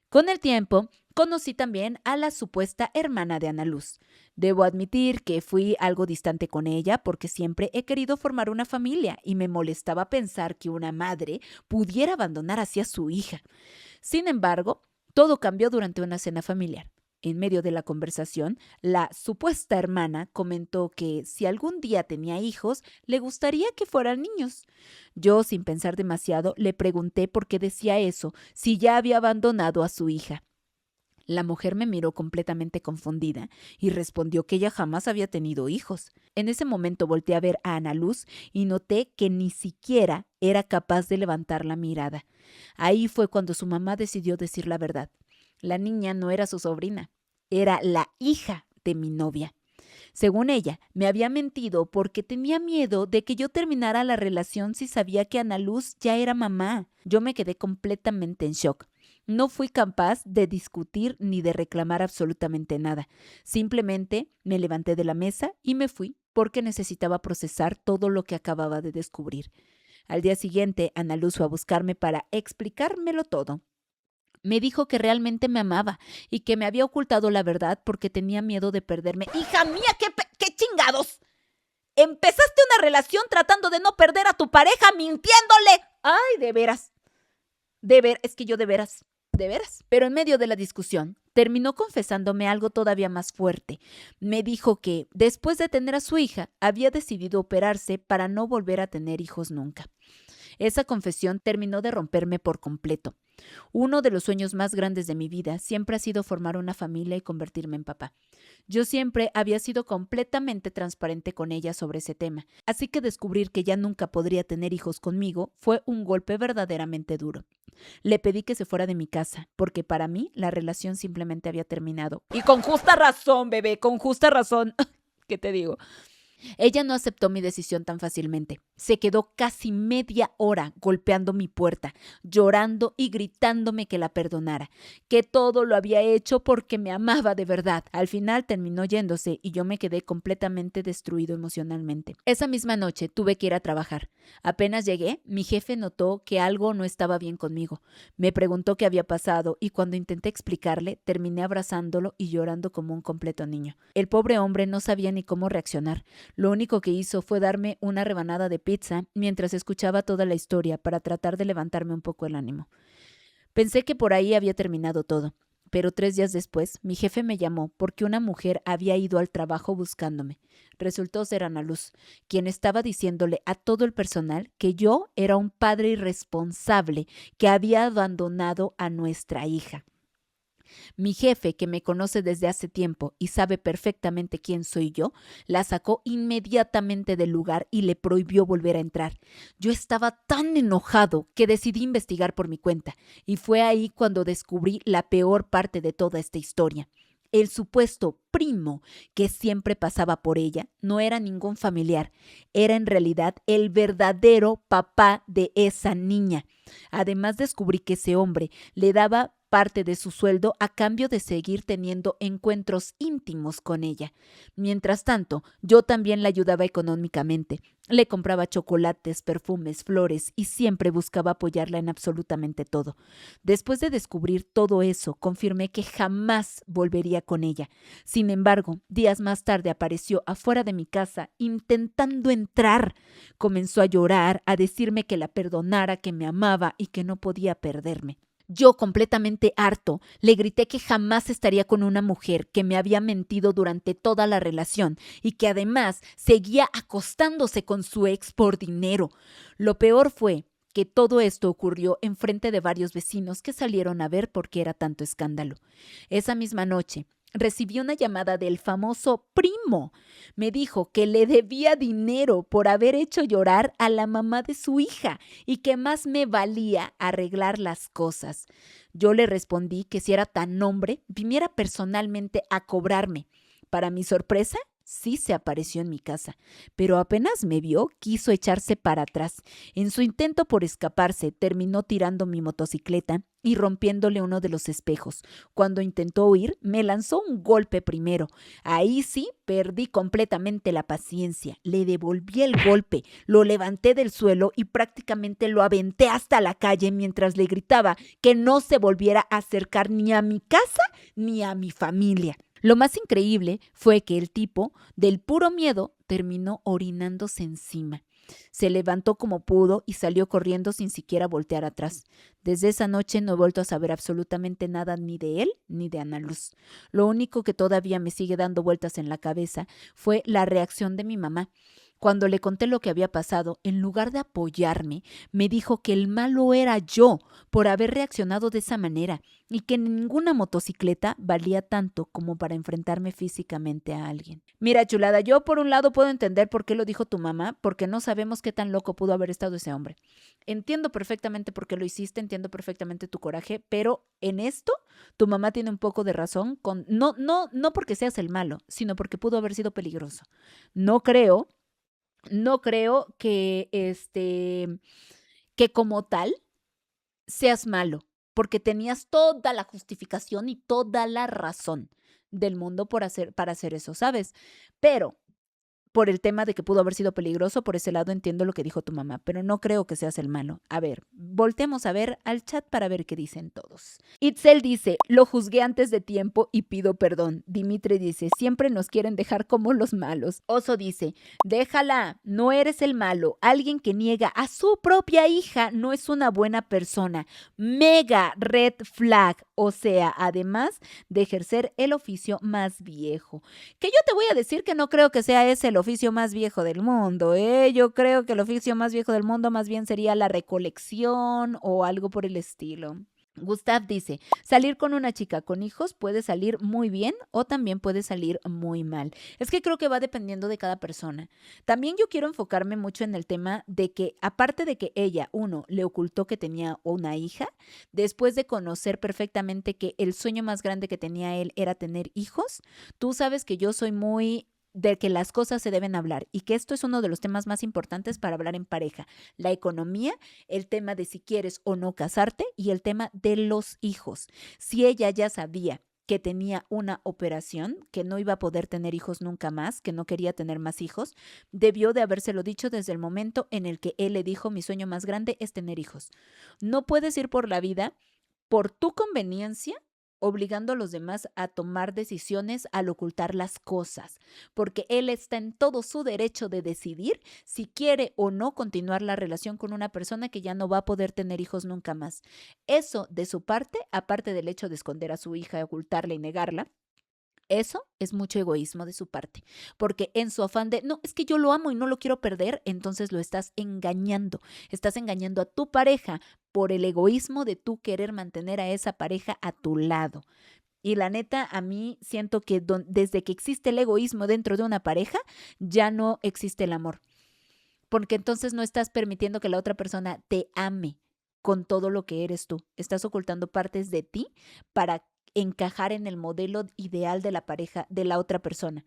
Con el tiempo, conocí también a la supuesta hermana de Ana Luz. Debo admitir que fui algo distante con ella porque siempre he querido formar una familia y me molestaba pensar que una madre pudiera abandonar así a su hija. Sin embargo, todo cambió durante una cena familiar. En medio de la conversación, la supuesta hermana comentó que si algún día tenía hijos, le gustaría que fueran niños. Yo, sin pensar demasiado, le pregunté por qué decía eso, si ya había abandonado a su hija. La mujer me miró completamente confundida y respondió que ella jamás había tenido hijos. En ese momento volteé a ver a Ana Luz y noté que ni siquiera era capaz de levantar la mirada. Ahí fue cuando su mamá decidió decir la verdad. La niña no era su sobrina, era la hija de mi novia. Según ella, me había mentido porque tenía miedo de que yo terminara la relación si sabía que Ana Luz ya era mamá. Yo me quedé completamente en shock. No fui capaz de discutir ni de reclamar absolutamente nada. Simplemente me levanté de la mesa y me fui porque necesitaba procesar todo lo que acababa de descubrir. Al día siguiente, Ana Luz fue a buscarme para explicármelo todo. Me dijo que realmente me amaba y que me había ocultado la verdad porque tenía miedo de perderme. ¡Hija mía, qué chingados! Empezaste una relación tratando de no perder a tu pareja mintiéndole. ¡Ay, de veras! Es que yo de veras. Pero en medio de la discusión, Terminó confesándome algo todavía más fuerte. Me dijo que, después de tener a su hija, había decidido operarse para no volver a tener hijos nunca. Esa confesión terminó de romperme por completo. Uno de los sueños más grandes de mi vida siempre ha sido formar una familia y convertirme en papá. Yo siempre había sido completamente transparente con ella sobre ese tema, así que descubrir que ya nunca podría tener hijos conmigo fue un golpe verdaderamente duro. Le pedí que se fuera de mi casa, porque para mí la relación simplemente había terminado. Y con justa razón, bebé, con justa razón. ¿Qué te digo? Ella no aceptó mi decisión tan fácilmente. Se quedó casi media hora golpeando mi puerta, llorando y gritándome que la perdonara, que todo lo había hecho porque me amaba de verdad. Al final terminó yéndose y yo me quedé completamente destruido emocionalmente. Esa misma noche tuve que ir a trabajar. Apenas llegué, mi jefe notó que algo no estaba bien conmigo. Me preguntó qué había pasado y cuando intenté explicarle, terminé abrazándolo y llorando como un completo niño. El pobre hombre no sabía ni cómo reaccionar. Lo único que hizo fue darme una rebanada de pizza mientras escuchaba toda la historia para tratar de levantarme un poco el ánimo. Pensé que por ahí había terminado todo, pero 3 días después mi jefe me llamó porque una mujer había ido al trabajo buscándome. Resultó ser Ana Luz, quien estaba diciéndole a todo el personal que yo era un padre irresponsable que había abandonado a nuestra hija. Mi jefe, que me conoce desde hace tiempo y sabe perfectamente quién soy yo, la sacó inmediatamente del lugar y le prohibió volver a entrar. Yo estaba tan enojado que decidí investigar por mi cuenta, y fue ahí cuando descubrí la peor parte de toda esta historia. El supuesto primo que siempre pasaba por ella no era ningún familiar, era en realidad el verdadero papá de esa niña. Además descubrí que ese hombre le daba parte de su sueldo a cambio de seguir teniendo encuentros íntimos con ella. Mientras tanto, yo también la ayudaba económicamente. Le compraba chocolates, perfumes, flores y siempre buscaba apoyarla en absolutamente todo. Después de descubrir todo eso, confirmé que jamás volvería con ella. Sin embargo, días más tarde apareció afuera de mi casa intentando entrar. Comenzó a llorar, a decirme que la perdonara, que me amaba y que no podía perderme. Yo, completamente harto, le grité que jamás estaría con una mujer que me había mentido durante toda la relación y que además seguía acostándose con su ex por dinero. Lo peor fue que todo esto ocurrió enfrente de varios vecinos que salieron a ver por qué era tanto escándalo. Esa misma noche recibí una llamada del famoso primo. Me dijo que le debía dinero por haber hecho llorar a la mamá de su hija y que más me valía arreglar las cosas. Yo le respondí que si era tan hombre, viniera personalmente a cobrarme. Para mi sorpresa, sí se apareció en mi casa, pero apenas me vio, quiso echarse para atrás. En su intento por escaparse, terminó tirando mi motocicleta y rompiéndole uno de los espejos. Cuando intentó huir, me lanzó un golpe primero. Ahí sí, perdí completamente la paciencia. Le devolví el golpe, lo levanté del suelo y prácticamente lo aventé hasta la calle mientras le gritaba que no se volviera a acercar ni a mi casa ni a mi familia. Lo más increíble fue que el tipo, del puro miedo, terminó orinándose encima. Se levantó como pudo y salió corriendo sin siquiera voltear atrás. Desde esa noche no he vuelto a saber absolutamente nada ni de él ni de Ana Luz. Lo único que todavía me sigue dando vueltas en la cabeza fue la reacción de mi mamá. Cuando le conté lo que había pasado, en lugar de apoyarme, me dijo que el malo era yo por haber reaccionado de esa manera y que ninguna motocicleta valía tanto como para enfrentarme físicamente a alguien. Mira, chulada, yo por un lado puedo entender por qué lo dijo tu mamá, porque no sabemos qué tan loco pudo haber estado ese hombre. Entiendo perfectamente por qué lo hiciste, entiendo perfectamente tu coraje, pero en esto tu mamá tiene un poco de razón, no porque seas el malo, sino porque pudo haber sido peligroso. No creo que como tal seas malo, porque tenías toda la justificación y toda la razón del mundo para hacer eso, ¿sabes? Pero por el tema de que pudo haber sido peligroso, por ese lado entiendo lo que dijo tu mamá, pero no creo que seas el malo. A ver, voltemos a ver al chat para ver qué dicen todos. Itzel dice, lo juzgué antes de tiempo y pido perdón. Dimitri dice, siempre nos quieren dejar como los malos. Oso dice, déjala, no eres el malo. Alguien que niega a su propia hija no es una buena persona. Mega red flag, o sea, además de ejercer el oficio más viejo. Que yo te voy a decir que no creo que sea ese el oficio más viejo del mundo, ¿eh? Yo creo que el oficio más viejo del mundo más bien sería la recolección o algo por el estilo. Gustav dice, salir con una chica con hijos puede salir muy bien o también puede salir muy mal. Es que creo que va dependiendo de cada persona. También yo quiero enfocarme mucho en el tema de que, aparte de que ella, uno, le ocultó que tenía una hija, después de conocer perfectamente que el sueño más grande que tenía él era tener hijos, tú sabes que yo soy muy de que las cosas se deben hablar y que esto es uno de los temas más importantes para hablar en pareja. La economía, el tema de si quieres o no casarte y el tema de los hijos. Si ella ya sabía que tenía una operación, que no iba a poder tener hijos nunca más, que no quería tener más hijos, debió de habérselo dicho desde el momento en el que él le dijo, mi sueño más grande es tener hijos. No puedes ir por la vida por tu conveniencia obligando a los demás a tomar decisiones al ocultar las cosas, porque él está en todo su derecho de decidir si quiere o no continuar la relación con una persona que ya no va a poder tener hijos nunca más. Eso, de su parte, aparte del hecho de esconder a su hija, ocultarla y negarla, eso es mucho egoísmo de su parte, porque en su afán de, no, es que yo lo amo y no lo quiero perder, entonces lo estás engañando a tu pareja por el egoísmo de tú querer mantener a esa pareja a tu lado. Y la neta, a mí siento que desde que existe el egoísmo dentro de una pareja, ya no existe el amor, porque entonces no estás permitiendo que la otra persona te ame con todo lo que eres tú. Estás ocultando partes de ti para encajar en el modelo ideal de la pareja de la otra persona.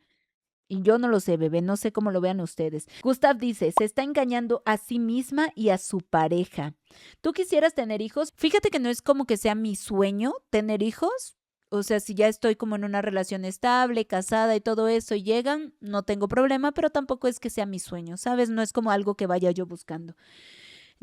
Y yo no lo sé, bebé, no sé cómo lo vean ustedes. Gustav dice, se está engañando a sí misma y a su pareja. ¿Tú quisieras tener hijos? Fíjate que no es como que sea mi sueño tener hijos. O sea, si ya estoy como en una relación estable, casada y todo eso y llegan, no tengo problema, pero tampoco es que sea mi sueño, ¿sabes? No es como algo que vaya yo buscando.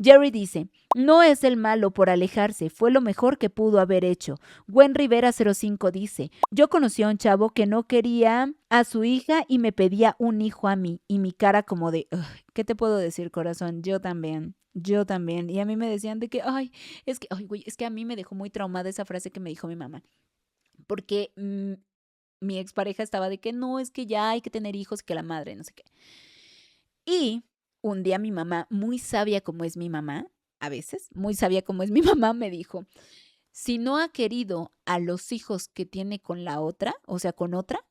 Jerry dice, no es el malo por alejarse, fue lo mejor que pudo haber hecho. Gwen Rivera 05 dice, yo conocí a un chavo que no quería a su hija y me pedía un hijo a mí. Y mi cara como de, "Ugh, ¿qué te puedo decir, corazón? Yo también. Yo también. Y a mí me decían de que, ay, güey, es que a mí me dejó muy traumada esa frase que me dijo mi mamá. Porque mi expareja estaba de que no, es que ya hay que tener hijos y que la madre, no sé qué. Y un día mi mamá, muy sabia como es mi mamá, a veces, muy sabia como es mi mamá, me dijo, si no ha querido a los hijos que tiene con la otra, o sea, con otra,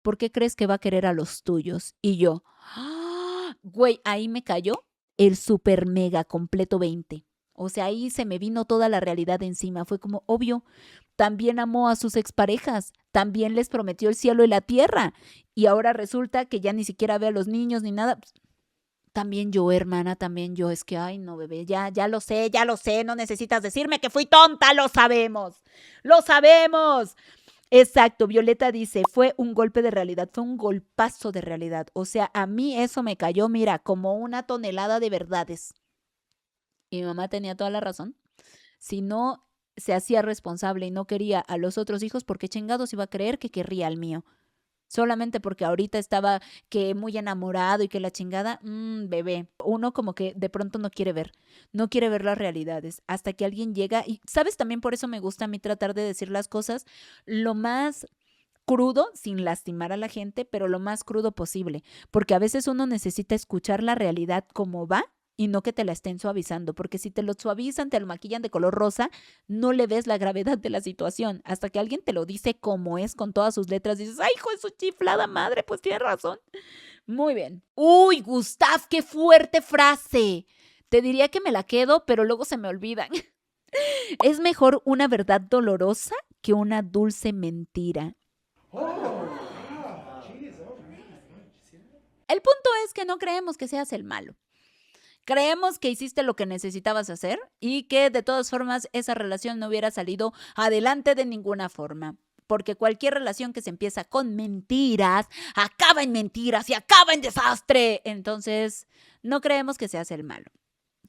¿por qué crees que va a querer a los tuyos? Y yo, güey, ahí me cayó el super mega completo 20. O sea, ahí se me vino toda la realidad encima. Fue como, obvio, también amó a sus exparejas, también les prometió el cielo y la tierra. Y ahora resulta que ya ni siquiera ve a los niños ni nada. También yo, hermana, también yo. Es que, ay, no, bebé, ya lo sé, no necesitas decirme que fui tonta, lo sabemos, lo sabemos. Exacto, Violeta dice, fue un golpe de realidad, fue un golpazo de realidad. O sea, a mí eso me cayó, mira, como una tonelada de verdades. Y mi mamá tenía toda la razón. Si no se hacía responsable y no quería a los otros hijos, ¿por qué chingados iba a creer que querría al mío? Solamente porque ahorita estaba que muy enamorado y que la chingada, bebé, uno como que de pronto no quiere ver las realidades hasta que alguien llega y, ¿sabes? También por eso me gusta a mí tratar de decir las cosas lo más crudo, sin lastimar a la gente, pero lo más crudo posible, porque a veces uno necesita escuchar la realidad como va y no que te la estén suavizando, porque si te lo suavizan, te lo maquillan de color rosa, no le ves la gravedad de la situación. Hasta que alguien te lo dice como es, con todas sus letras, dices, ay, hijo de su chiflada madre, pues tiene razón. Muy bien. Uy, Gustav, qué fuerte frase. Te diría que me la quedo, pero luego se me olvidan. Es mejor una verdad dolorosa que una dulce mentira. El punto es que no creemos que seas el malo. Creemos que hiciste lo que necesitabas hacer y que de todas formas esa relación no hubiera salido adelante de ninguna forma. porque cualquier relación que se empieza con mentiras, acaba en mentiras y acaba en desastre. Entonces, no creemos que seas el malo.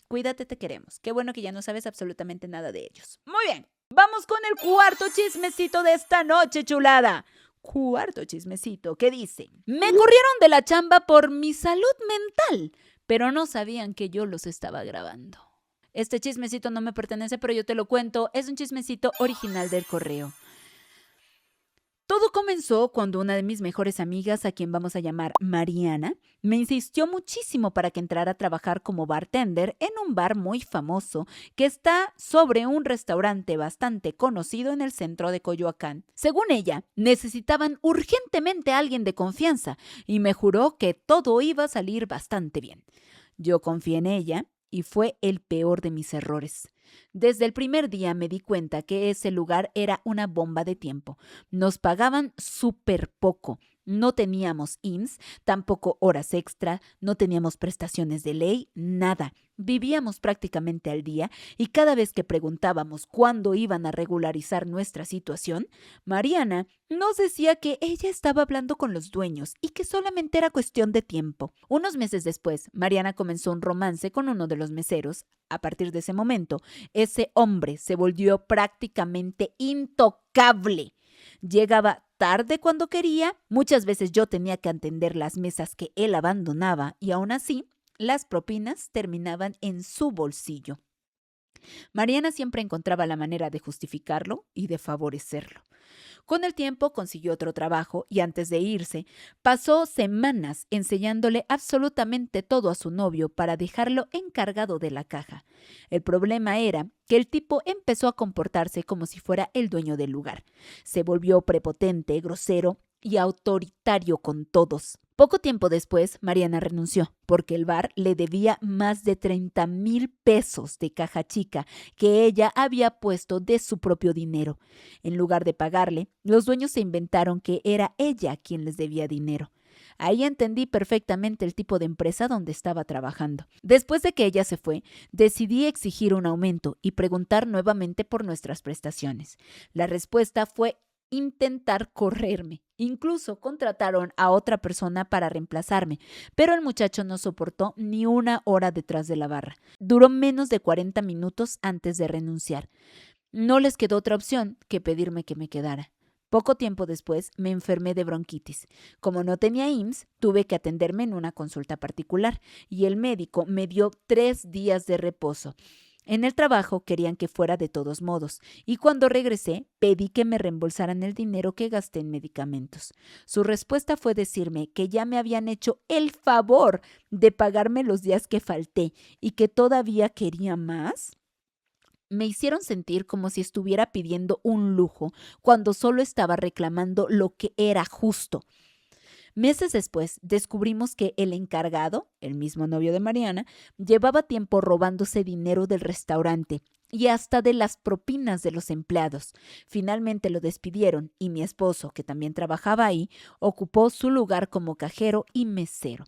Cuídate, te queremos. Qué bueno que ya no sabes absolutamente nada de ellos. Muy bien, vamos con el cuarto chismecito de esta noche, chulada. Cuarto chismecito que dice: me corrieron de la chamba por mi salud mental, pero no sabían que yo los estaba grabando. Este chismecito no me pertenece, pero yo te lo cuento. Es un chismecito original del Correo. Todo comenzó cuando una de mis mejores amigas, a quien vamos a llamar Mariana, me insistió muchísimo para que entrara a trabajar como bartender en un bar muy famoso que está sobre un restaurante bastante conocido en el centro de Coyoacán. Según ella, necesitaban urgentemente a alguien de confianza y me juró que todo iba a salir bastante bien. Yo confié en ella y fue el peor de mis errores. Desde el primer día me di cuenta que ese lugar era una bomba de tiempo. Nos pagaban súper poco. No teníamos IMSS, tampoco horas extra, no teníamos prestaciones de ley, nada. Vivíamos prácticamente al día y cada vez que preguntábamos cuándo iban a regularizar nuestra situación, Mariana nos decía que ella estaba hablando con los dueños y que solamente era cuestión de tiempo. Unos meses después, Mariana comenzó un romance con uno de los meseros. A partir de ese momento, ese hombre se volvió prácticamente intocable. Llegaba tarde cuando quería, muchas veces yo tenía que atender las mesas que él abandonaba y aún así, las propinas terminaban en su bolsillo. Mariana siempre encontraba la manera de justificarlo y de favorecerlo. Con el tiempo consiguió otro trabajo y antes de irse, pasó semanas enseñándole absolutamente todo a su novio para dejarlo encargado de la caja. El problema era que el tipo empezó a comportarse como si fuera el dueño del lugar. Se volvió prepotente, grosero y autoritario con todos. Poco tiempo después, Mariana renunció porque el bar le debía más de 30,000 pesos de caja chica que ella había puesto de su propio dinero. En lugar de pagarle, los dueños se inventaron que era ella quien les debía dinero. Ahí entendí perfectamente el tipo de empresa donde estaba trabajando. Después de que ella se fue, decidí exigir un aumento y preguntar nuevamente por nuestras prestaciones. La respuesta fue intentar correrme. Incluso contrataron a otra persona para reemplazarme, pero el muchacho no soportó ni una hora detrás de la barra. Duró menos de 40 minutos antes de renunciar. No les quedó otra opción que pedirme que me quedara. Poco tiempo después me enfermé de bronquitis. Como no tenía IMSS, tuve que atenderme en una consulta particular y el médico me dio 3 días de reposo. En el trabajo querían que fuera de todos modos y cuando regresé pedí que me reembolsaran el dinero que gasté en medicamentos. Su respuesta fue decirme que ya me habían hecho el favor de pagarme los días que falté y que todavía quería más. Me hicieron sentir como si estuviera pidiendo un lujo cuando solo estaba reclamando lo que era justo. Meses después, descubrimos que el encargado, el mismo novio de Mariana, llevaba tiempo robándose dinero del restaurante y hasta de las propinas de los empleados. Finalmente lo despidieron y mi esposo, que también trabajaba ahí, ocupó su lugar como cajero y mesero.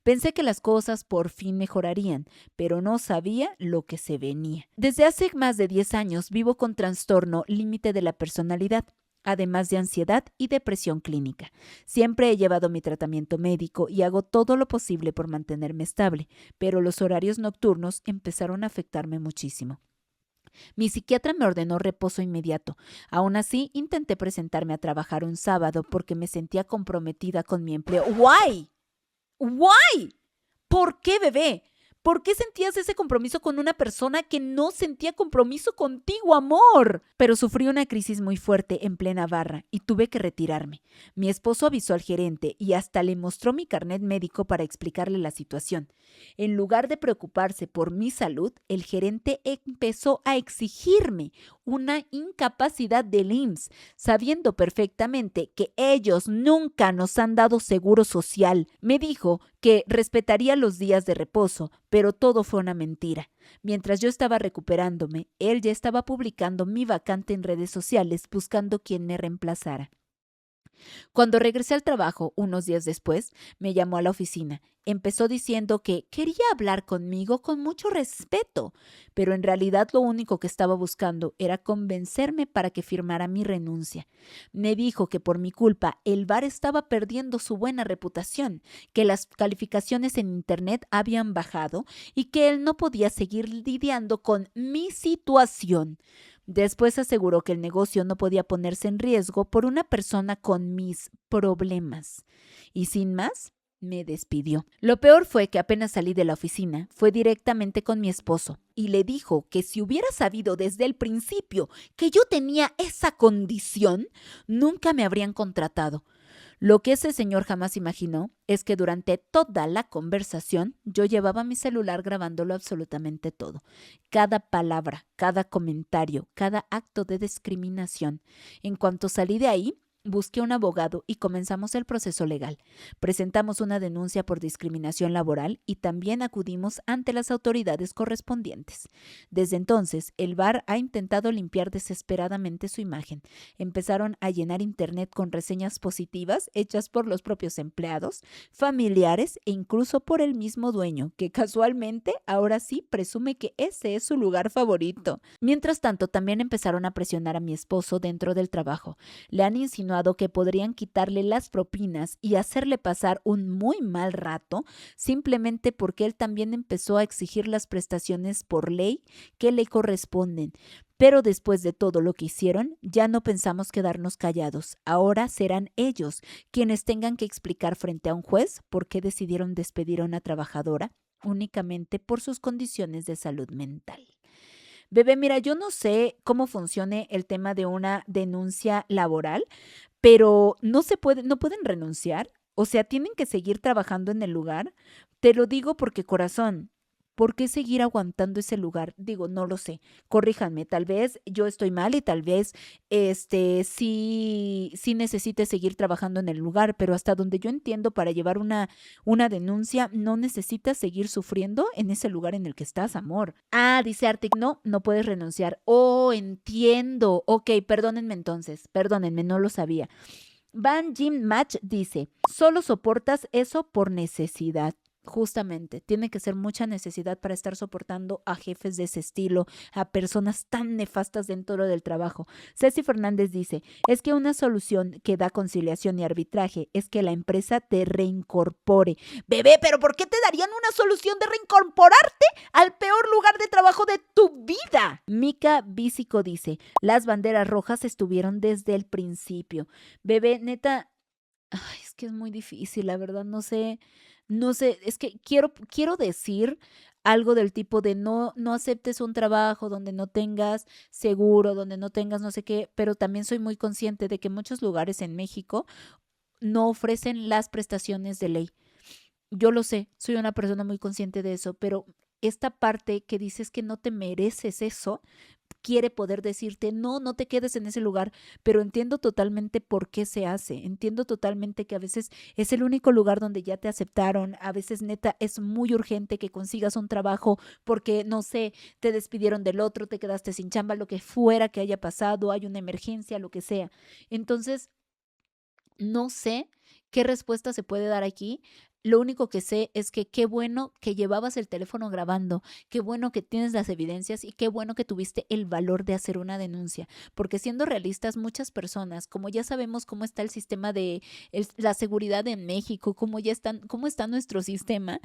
Pensé que las cosas por fin mejorarían, pero no sabía lo que se venía. Desde hace más de 10 años vivo con trastorno límite de la personalidad, además de ansiedad y depresión clínica. Siempre he llevado mi tratamiento médico y hago todo lo posible por mantenerme estable, pero los horarios nocturnos empezaron a afectarme muchísimo. Mi psiquiatra me ordenó reposo inmediato. Aún así, intenté presentarme a trabajar un sábado porque me sentía comprometida con mi empleo. ¡Guay! ¡Why! ¿Por qué, bebé? ¿Por qué sentías ese compromiso con una persona que no sentía compromiso contigo, amor? Pero sufrí una crisis muy fuerte en plena barra y tuve que retirarme. Mi esposo avisó al gerente y hasta le mostró mi carnet médico para explicarle la situación. En lugar de preocuparse por mi salud, el gerente empezó a exigirme una incapacidad del IMSS, sabiendo perfectamente que ellos nunca nos han dado seguro social. Me dijo que respetaría los días de reposo, pero todo fue una mentira. Mientras yo estaba recuperándome, él ya estaba publicando mi vacante en redes sociales buscando quien me reemplazara. Cuando regresé al trabajo, unos días después, me llamó a la oficina. Empezó diciendo que quería hablar conmigo con mucho respeto, pero en realidad lo único que estaba buscando era convencerme para que firmara mi renuncia. Me dijo que por mi culpa el bar estaba perdiendo su buena reputación, que las calificaciones en Internet habían bajado y que él no podía seguir lidiando con mi situación. Después aseguró que el negocio no podía ponerse en riesgo por una persona con mis problemas. Y sin más, me despidió. Lo peor fue que apenas salí de la oficina, fue directamente con mi esposo y le dijo que si hubiera sabido desde el principio que yo tenía esa condición, nunca me habrían contratado. Lo que ese señor jamás imaginó es que durante toda la conversación yo llevaba mi celular grabándolo absolutamente todo. Cada palabra, cada comentario, cada acto de discriminación. En cuanto salí de ahí, busqué un abogado y comenzamos el proceso legal. Presentamos una denuncia por discriminación laboral y también acudimos ante las autoridades correspondientes. Desde entonces, el bar ha intentado limpiar desesperadamente su imagen. Empezaron a llenar Internet con reseñas positivas hechas por los propios empleados, familiares e incluso por el mismo dueño, que casualmente ahora sí presume que ese es su lugar favorito. Mientras tanto, también empezaron a presionar a mi esposo dentro del trabajo. Le han insinuado que podrían quitarle las propinas y hacerle pasar un muy mal rato simplemente porque él también empezó a exigir las prestaciones por ley que le corresponden. Pero después de todo lo que hicieron, ya no pensamos quedarnos callados. Ahora serán ellos quienes tengan que explicar frente a un juez por qué decidieron despedir a una trabajadora únicamente por sus condiciones de salud mental. Bebé, mira, yo no sé cómo funcione el tema de una denuncia laboral, pero no pueden renunciar. O sea, tienen que seguir trabajando en el lugar. Te lo digo porque, corazón, ¿por qué seguir aguantando ese lugar? Digo, no lo sé. Corríjanme, tal vez yo estoy mal y tal vez sí necesite seguir trabajando en el lugar, pero hasta donde yo entiendo, para llevar una denuncia, no necesitas seguir sufriendo en ese lugar en el que estás, amor. Ah, dice Arctic, no puedes renunciar. Oh, entiendo. Ok, perdónenme entonces, perdónenme, no lo sabía. Van Jim Match dice, solo soportas eso por necesidad. Justamente, tiene que ser mucha necesidad para estar soportando a jefes de ese estilo, a personas tan nefastas dentro del trabajo. Ceci Fernández dice, es que una solución que da conciliación y arbitraje es que la empresa te reincorpore. Bebé, pero ¿por qué te darían una solución de reincorporarte al peor lugar de trabajo de tu vida? Mika Bísico dice, las banderas rojas estuvieron desde el principio. Bebé, neta, ay, es que es muy difícil, la verdad, no sé, es que quiero decir algo del tipo de no aceptes un trabajo donde no tengas seguro, donde no tengas no sé qué, pero también soy muy consciente de que muchos lugares en México no ofrecen las prestaciones de ley. Yo lo sé, soy una persona muy consciente de eso, pero esta parte que dices que no te mereces eso, quiere poder decirte, no te quedes en ese lugar, pero entiendo totalmente por qué se hace, entiendo totalmente que a veces es el único lugar donde ya te aceptaron, a veces neta es muy urgente que consigas un trabajo porque, no sé, te despidieron del otro, te quedaste sin chamba, lo que fuera que haya pasado, hay una emergencia, lo que sea. Entonces, no sé qué respuesta se puede dar aquí. Lo único que sé es que qué bueno que llevabas el teléfono grabando, qué bueno que tienes las evidencias y qué bueno que tuviste el valor de hacer una denuncia. Porque siendo realistas, muchas personas, como ya sabemos cómo está el sistema de la seguridad en México, cómo está nuestro sistema,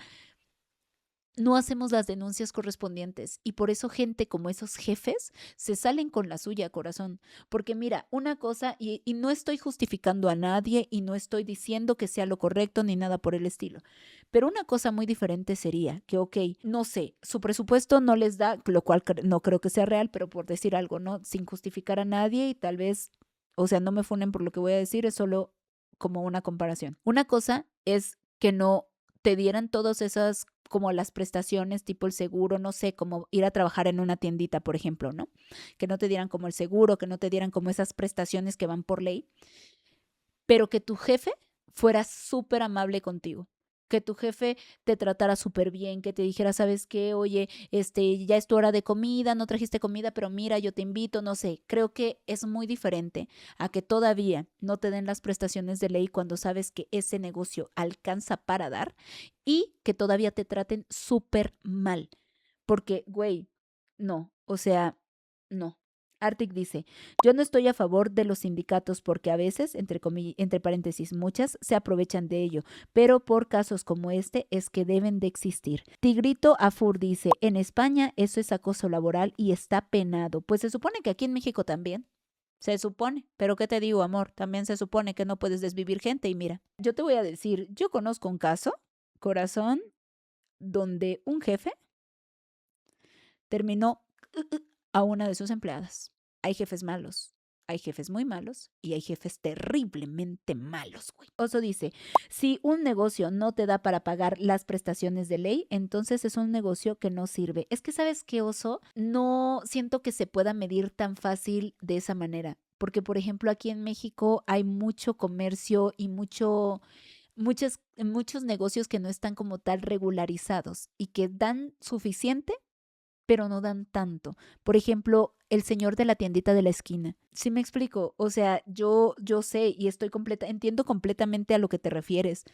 no hacemos las denuncias correspondientes y por eso gente como esos jefes se salen con la suya, corazón. Porque mira, una cosa, y no estoy justificando a nadie y no estoy diciendo que sea lo correcto ni nada por el estilo, pero una cosa muy diferente sería que, ok, no sé, su presupuesto no les da, lo cual no creo que sea real, pero por decir algo, ¿no? Sin justificar a nadie y tal vez, o sea, no me funen por lo que voy a decir, es solo como una comparación. Una cosa es que no te dieran todas esas como las prestaciones tipo el seguro, no sé, como ir a trabajar en una tiendita, por ejemplo, ¿no? Que no te dieran como el seguro, que no te dieran como esas prestaciones que van por ley, pero que tu jefe fuera súper amable contigo. que tu jefe te tratara súper bien, que te dijera, ¿sabes qué? Oye, ya es tu hora de comida, no trajiste comida, pero mira, yo te invito, no sé. Creo que es muy diferente a que todavía no te den las prestaciones de ley cuando sabes que ese negocio alcanza para dar y que todavía te traten súper mal. Porque, güey, no, o sea, no. Arctic dice, yo no estoy a favor de los sindicatos porque a veces, entre paréntesis, muchas se aprovechan de ello, pero por casos como este es que deben de existir. Tigrito Afur dice, en España eso es acoso laboral y está penado. Pues se supone que aquí en México también. Se supone, pero ¿qué te digo, amor? También se supone que no puedes desvivir gente y mira, yo te voy a decir, yo conozco un caso, corazón, donde un jefe terminó a una de sus empleadas. Hay jefes malos, hay jefes muy malos y hay jefes terriblemente malos, güey. Oso dice, si un negocio no te da para pagar las prestaciones de ley, entonces es un negocio que no sirve. Es que, ¿sabes qué, Oso? No siento que se pueda medir tan fácil de esa manera. Porque, por ejemplo, aquí en México hay mucho comercio y muchos negocios que no están como tal regularizados y que dan suficiente pero no dan tanto. Por ejemplo, el señor de la tiendita de la esquina. ¿Sí me explico? O sea, yo sé y entiendo completamente a lo que te refieres,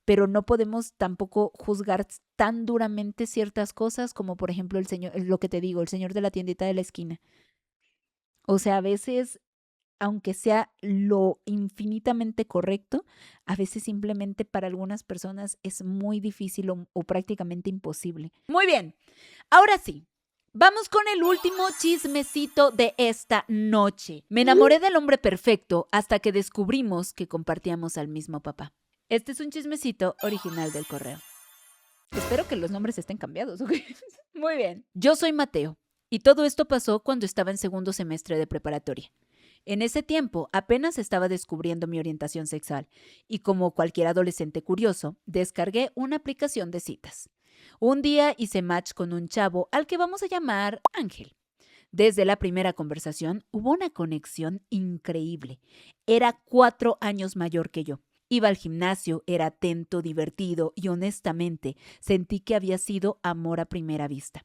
pero no podemos tampoco juzgar tan duramente ciertas cosas como por ejemplo lo que te digo, el señor de la tiendita de la esquina. O sea, a veces, aunque sea lo infinitamente correcto, a veces simplemente para algunas personas es muy difícil o prácticamente imposible. Muy bien, ahora sí. Vamos con el último chismecito de esta noche. Me enamoré del hombre perfecto hasta que descubrimos que compartíamos al mismo papá. Este es un chismecito original del correo. Espero que los nombres estén cambiados, ¿ok? Muy bien. Yo soy Mateo y todo esto pasó cuando estaba en segundo semestre de preparatoria. En ese tiempo apenas estaba descubriendo mi orientación sexual y como cualquier adolescente curioso, descargué una aplicación de citas. Un día hice match con un chavo al que vamos a llamar Ángel. Desde la primera conversación hubo una conexión increíble. Era 4 años mayor que yo. Iba al gimnasio, era atento, divertido y honestamente sentí que había sido amor a primera vista.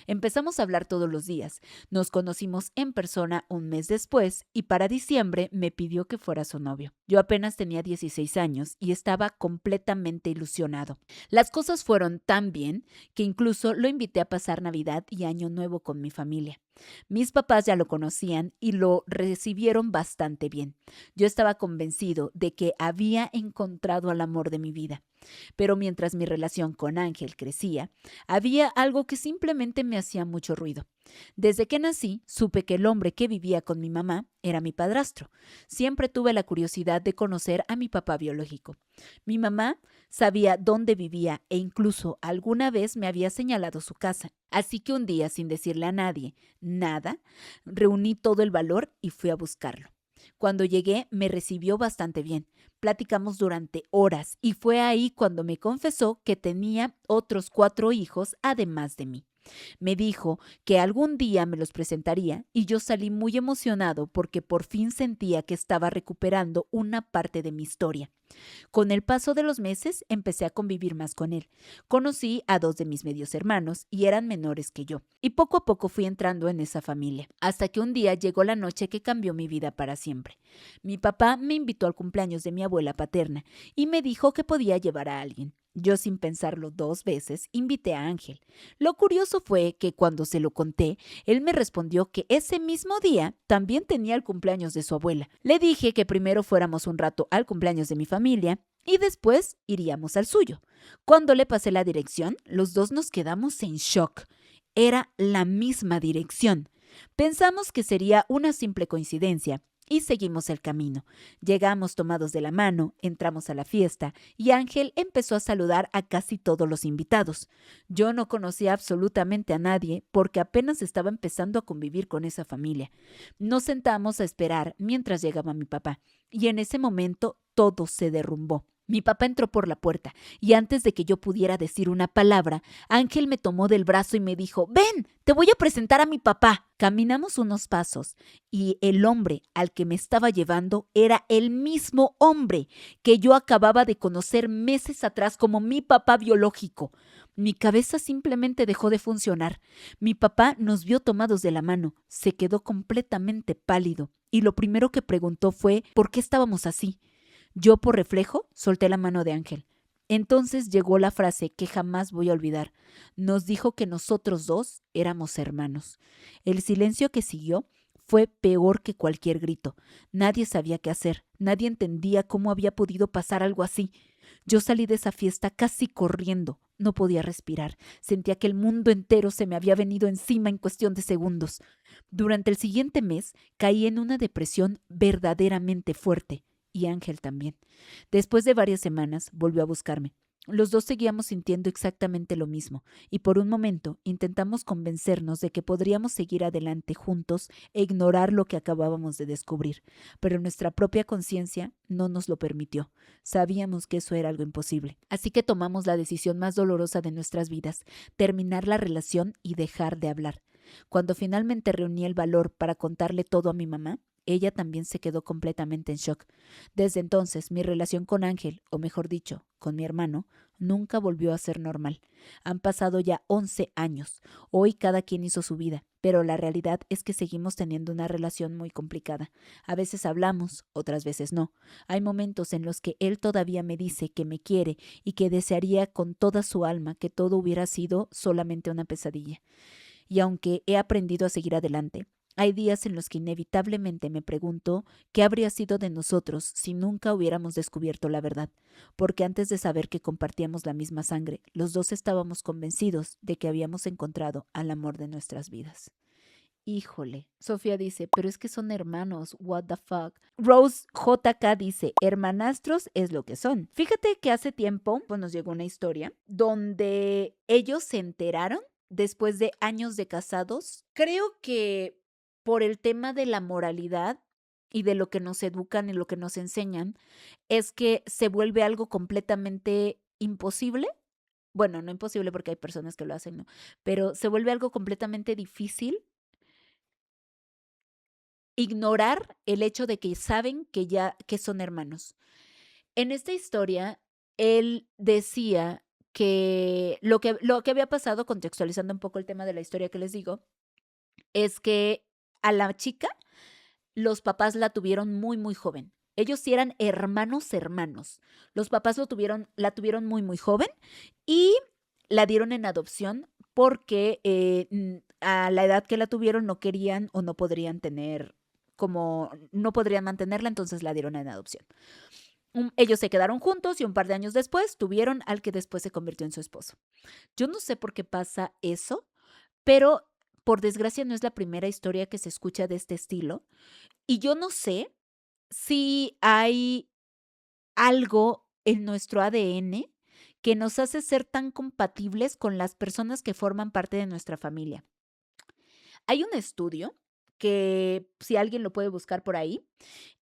Empezamos a hablar todos los días. Nos conocimos en persona un mes después y para diciembre me pidió que fuera su novio. Yo apenas tenía 16 años y estaba completamente ilusionado. Las cosas fueron tan bien que incluso lo invité a pasar Navidad y Año Nuevo con mi familia. Mis papás ya lo conocían y lo recibieron bastante bien. Yo estaba convencido de que había encontrado al amor de mi vida. Pero mientras mi relación con Ángel crecía, había algo que simplemente me hacía mucho ruido. Desde que nací, supe que el hombre que vivía con mi mamá era mi padrastro. Siempre tuve la curiosidad de conocer a mi papá biológico. Mi mamá sabía dónde vivía e incluso alguna vez me había señalado su casa. Así que un día, sin decirle a nadie nada, reuní todo el valor y fui a buscarlo. Cuando llegué, me recibió bastante bien. Platicamos durante horas y fue ahí cuando me confesó que tenía otros 4 hijos además de mí. Me dijo que algún día me los presentaría y yo salí muy emocionado porque por fin sentía que estaba recuperando una parte de mi historia. Con el paso de los meses empecé a convivir más con él. Conocí a 2 de mis medios hermanos y eran menores que yo. Y poco a poco fui entrando en esa familia, hasta que un día llegó la noche que cambió mi vida para siempre. Mi papá me invitó al cumpleaños de mi abuela paterna y me dijo que podía llevar a alguien. Yo, sin pensarlo 2 veces, invité a Ángel. Lo curioso fue que cuando se lo conté, él me respondió que ese mismo día también tenía el cumpleaños de su abuela. Le dije que primero fuéramos un rato al cumpleaños de mi familia y después iríamos al suyo. Cuando le pasé la dirección, los dos nos quedamos en shock. Era la misma dirección. Pensamos que sería una simple coincidencia y seguimos el camino. Llegamos tomados de la mano, entramos a la fiesta y Ángel empezó a saludar a casi todos los invitados. Yo no conocía absolutamente a nadie porque apenas estaba empezando a convivir con esa familia. Nos sentamos a esperar mientras llegaba mi papá y en ese momento todo se derrumbó. Mi papá entró por la puerta y antes de que yo pudiera decir una palabra, Ángel me tomó del brazo y me dijo, ven, te voy a presentar a mi papá. Caminamos unos pasos y el hombre al que me estaba llevando era el mismo hombre que yo acababa de conocer meses atrás como mi papá biológico. Mi cabeza simplemente dejó de funcionar. Mi papá nos vio tomados de la mano, se quedó completamente pálido y lo primero que preguntó fue ¿por qué estábamos así? Yo, por reflejo, solté la mano de Ángel. Entonces llegó la frase que jamás voy a olvidar. Nos dijo que nosotros dos éramos hermanos. El silencio que siguió fue peor que cualquier grito. Nadie sabía qué hacer. Nadie entendía cómo había podido pasar algo así. Yo salí de esa fiesta casi corriendo. No podía respirar. Sentía que el mundo entero se me había venido encima en cuestión de segundos. Durante el siguiente mes caí en una depresión verdaderamente fuerte. Y Ángel también. Después de varias semanas volvió a buscarme. Los dos seguíamos sintiendo exactamente lo mismo, y por un momento intentamos convencernos de que podríamos seguir adelante juntos e ignorar lo que acabábamos de descubrir, pero nuestra propia conciencia no nos lo permitió. Sabíamos que eso era algo imposible. Así que tomamos la decisión más dolorosa de nuestras vidas, terminar la relación y dejar de hablar. Cuando finalmente reuní el valor para contarle todo a mi mamá, ella también se quedó completamente en shock. Desde entonces, mi relación con Ángel, o mejor dicho, con mi hermano, nunca volvió a ser normal. Han pasado ya 11 años. Hoy cada quien hizo su vida, pero la realidad es que seguimos teniendo una relación muy complicada. A veces hablamos, otras veces no. Hay momentos en los que él todavía me dice que me quiere y que desearía con toda su alma que todo hubiera sido solamente una pesadilla. Y aunque he aprendido a seguir adelante, hay días en los que inevitablemente me pregunto qué habría sido de nosotros si nunca hubiéramos descubierto la verdad, porque antes de saber que compartíamos la misma sangre, los dos estábamos convencidos de que habíamos encontrado al amor de nuestras vidas. Híjole, Sofía dice, pero es que son hermanos, what the fuck. Rose JK dice, hermanastros es lo que son. Fíjate que hace tiempo pues, nos llegó una historia donde ellos se enteraron después de años de casados. Creo que por el tema de la moralidad y de lo que nos educan y lo que nos enseñan, es que se vuelve algo completamente imposible. Bueno, no imposible porque hay personas que lo hacen, ¿no? Pero se vuelve algo completamente difícil ignorar el hecho de que saben que son hermanos. En esta historia, él decía que lo que había pasado, contextualizando un poco el tema de la historia que les digo, es que a la chica los papás la tuvieron muy, muy joven. Ellos sí eran hermanos, hermanos. Los papás la tuvieron muy, muy joven y la dieron en adopción porque a la edad que la tuvieron no querían o no podrían tener, como no podrían mantenerla, entonces la dieron en adopción. Ellos se quedaron juntos y un par de años después tuvieron al que después se convirtió en su esposo. Yo no sé por qué pasa eso, pero por desgracia no es la primera historia que se escucha de este estilo. Y yo no sé si hay algo en nuestro ADN que nos hace ser tan compatibles con las personas que forman parte de nuestra familia. Hay un estudio que, si alguien lo puede buscar por ahí,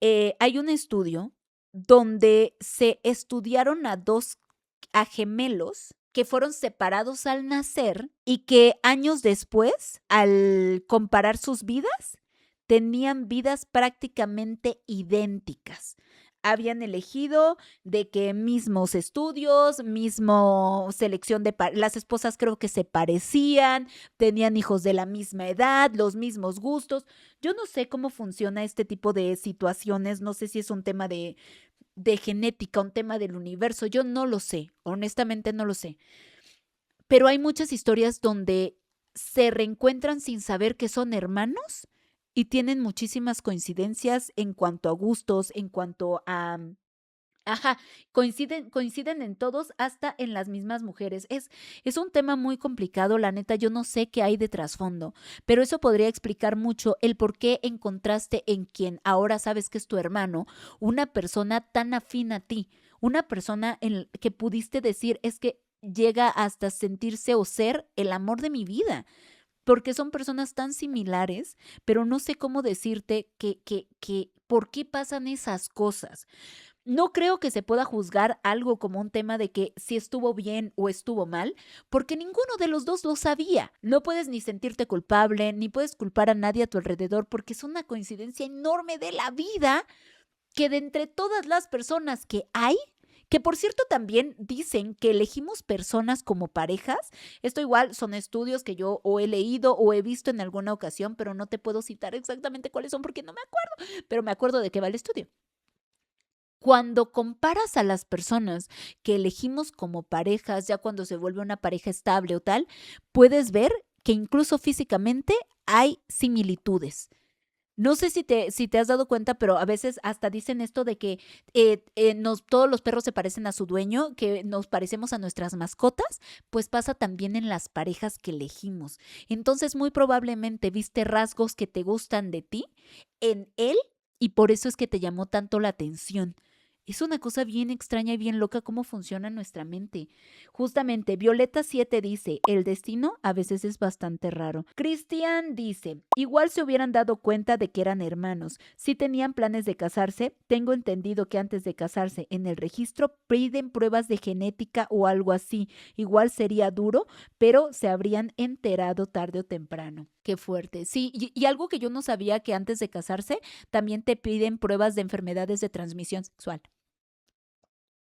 hay un estudio donde se estudiaron a gemelos que fueron separados al nacer y que años después, al comparar sus vidas, tenían vidas prácticamente idénticas. Habían elegido de que mismos estudios, mismo selección las esposas creo que se parecían, tenían hijos de la misma edad, los mismos gustos. Yo no sé cómo funciona este tipo de situaciones, no sé si es un tema de genética, un tema del universo, yo no lo sé, honestamente no lo sé. Pero hay muchas historias donde se reencuentran sin saber que son hermanos y tienen muchísimas coincidencias en cuanto a gustos, en cuanto a... Ajá, coinciden en todos, hasta en las mismas mujeres. Es un tema muy complicado, la neta, yo no sé qué hay de trasfondo, pero eso podría explicar mucho el por qué encontraste en quien ahora sabes que es tu hermano, una persona tan afín a ti, una persona en que pudiste decir es que llega hasta sentirse o ser el amor de mi vida, porque son personas tan similares, pero no sé cómo decirte que por qué pasan esas cosas. No creo que se pueda juzgar algo como un tema de que si estuvo bien o estuvo mal, porque ninguno de los dos lo sabía. No puedes ni sentirte culpable, ni puedes culpar a nadie a tu alrededor, porque es una coincidencia enorme de la vida que de entre todas las personas que hay, que por cierto también dicen que elegimos personas como parejas. Esto igual son estudios que yo o he leído o he visto en alguna ocasión, pero no te puedo citar exactamente cuáles son porque no me acuerdo, pero me acuerdo de qué va el estudio. Cuando comparas a las personas que elegimos como parejas, ya cuando se vuelve una pareja estable o tal, puedes ver que incluso físicamente hay similitudes. No sé si te has dado cuenta, pero a veces hasta dicen esto de que todos los perros se parecen a su dueño, que nos parecemos a nuestras mascotas, pues pasa también en las parejas que elegimos. Entonces, muy probablemente viste rasgos que te gustan de ti en él y por eso es que te llamó tanto la atención. Es una cosa bien extraña y bien loca cómo funciona nuestra mente. Justamente, Violeta 7 dice, el destino a veces es bastante raro. Cristian dice, igual se hubieran dado cuenta de que eran hermanos. Si tenían planes de casarse, tengo entendido que antes de casarse en el registro piden pruebas de genética o algo así. Igual sería duro, pero se habrían enterado tarde o temprano. Qué fuerte. Sí, y algo que yo no sabía que antes de casarse también te piden pruebas de enfermedades de transmisión sexual.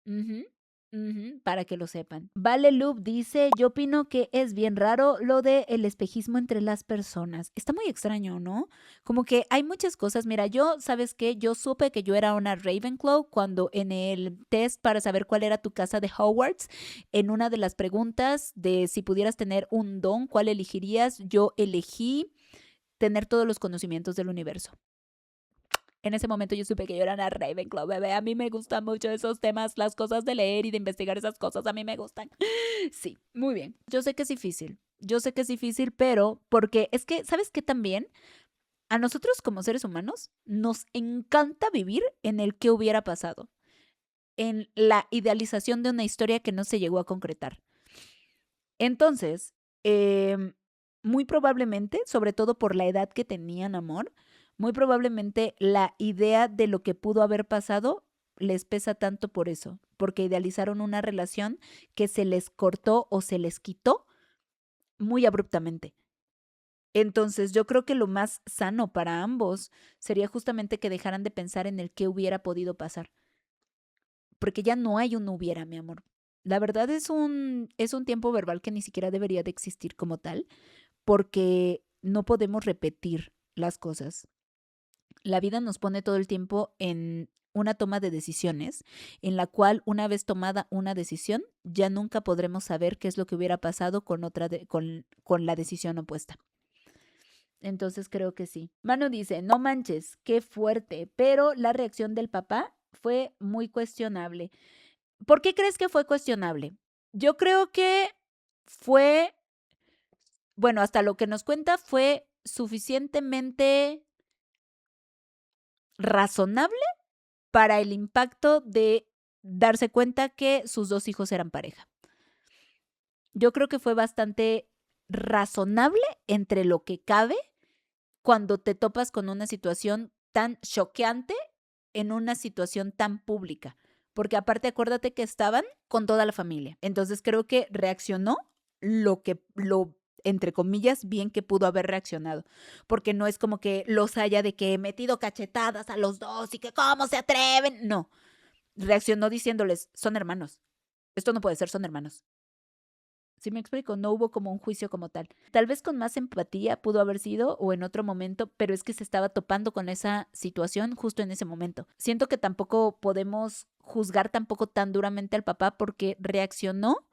Ujú, ujú, para que lo sepan. Vale Loop dice, yo opino que es bien raro lo de el espejismo entre las personas. Está muy extraño, ¿no? Como que hay muchas cosas. Mira, ¿sabes qué? Yo supe que yo era una Ravenclaw cuando en el test para saber cuál era tu casa de Hogwarts, en una de las preguntas de si pudieras tener un don, ¿cuál elegirías? Yo elegí tener todos los conocimientos del universo. En ese momento yo supe que yo era una Ravenclaw, bebé. A mí me gustan mucho esos temas, las cosas de leer y de investigar esas cosas, a mí me gustan. Sí, muy bien. Yo sé que es difícil. Yo sé que es difícil, pero porque es que, ¿sabes qué también? A nosotros como seres humanos nos encanta vivir en el que hubiera pasado, en la idealización de una historia que no se llegó a concretar. Entonces, muy probablemente, sobre todo por la edad que tenían amor, muy probablemente la idea de lo que pudo haber pasado les pesa tanto por eso, porque idealizaron una relación que se les cortó o se les quitó muy abruptamente. Entonces, yo creo que lo más sano para ambos sería justamente que dejaran de pensar en el que hubiera podido pasar, porque ya no hay un hubiera, mi amor. La verdad es un tiempo verbal que ni siquiera debería de existir como tal, porque no podemos repetir las cosas. La vida nos pone todo el tiempo en una toma de decisiones, en la cual una vez tomada una decisión, ya nunca podremos saber qué es lo que hubiera pasado con la decisión opuesta. Entonces creo que sí. Manu dice, no manches, qué fuerte, pero la reacción del papá fue muy cuestionable. ¿Por qué crees que fue cuestionable? Yo creo que fue, bueno, hasta lo que nos cuenta fue suficientemente razonable para el impacto de darse cuenta que sus dos hijos eran pareja. Yo creo que fue bastante razonable entre lo que cabe cuando te topas con una situación tan choqueante en una situación tan pública. Porque aparte acuérdate que estaban con toda la familia. Entonces creo que reaccionó lo entre comillas, bien que pudo haber reaccionado. Porque no es como que los haya de que he metido cachetadas a los dos y que cómo se atreven. No, reaccionó diciéndoles, son hermanos. Esto no puede ser, son hermanos. ¿Sí me explico? No hubo como un juicio como tal. Tal vez con más empatía pudo haber sido o en otro momento, pero es que se estaba topando con esa situación justo en ese momento. Siento que tampoco podemos juzgar tampoco tan duramente al papá porque reaccionó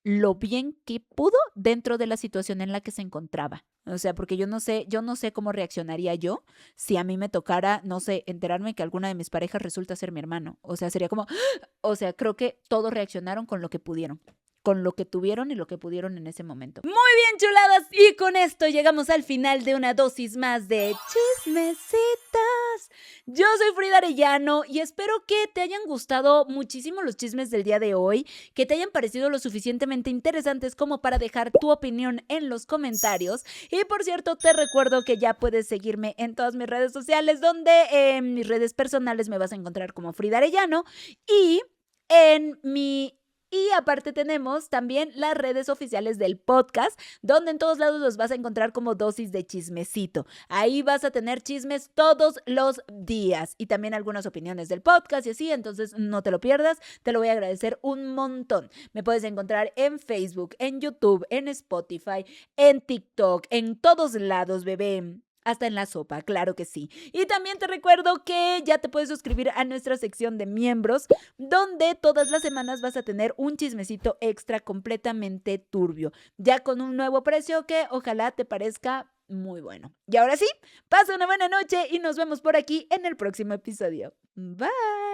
lo bien que pudo dentro de la situación en la que se encontraba. O sea, porque yo no sé cómo reaccionaría yo si a mí me tocara, no sé, enterarme que alguna de mis parejas resulta ser mi hermano. O sea, sería como, o sea, creo que todos reaccionaron con lo que pudieron, con lo que tuvieron y lo que pudieron en ese momento. Muy bien, chuladas. Y con esto llegamos al final de una dosis más de chismecito Yo soy Frida Arellano y espero que te hayan gustado muchísimo los chismes del día de hoy, que te hayan parecido lo suficientemente interesantes como para dejar tu opinión en los comentarios. Y por cierto, te recuerdo que ya puedes seguirme en todas mis redes sociales, donde en mis redes personales me vas a encontrar como Frida Arellano y en mi... Y aparte tenemos también las redes oficiales del podcast, donde en todos lados los vas a encontrar como dosis de chismecito. Ahí vas a tener chismes todos los días y también algunas opiniones del podcast y así, entonces no te lo pierdas, te lo voy a agradecer un montón. Me puedes encontrar en Facebook, en YouTube, en Spotify, en TikTok, en todos lados, bebé. Hasta en la sopa, claro que sí. Y también te recuerdo que ya te puedes suscribir a nuestra sección de miembros, donde todas las semanas vas a tener un chismecito extra completamente turbio, ya con un nuevo precio que ojalá te parezca muy bueno. Y ahora sí, pasa una buena noche y nos vemos por aquí en el próximo episodio. Bye.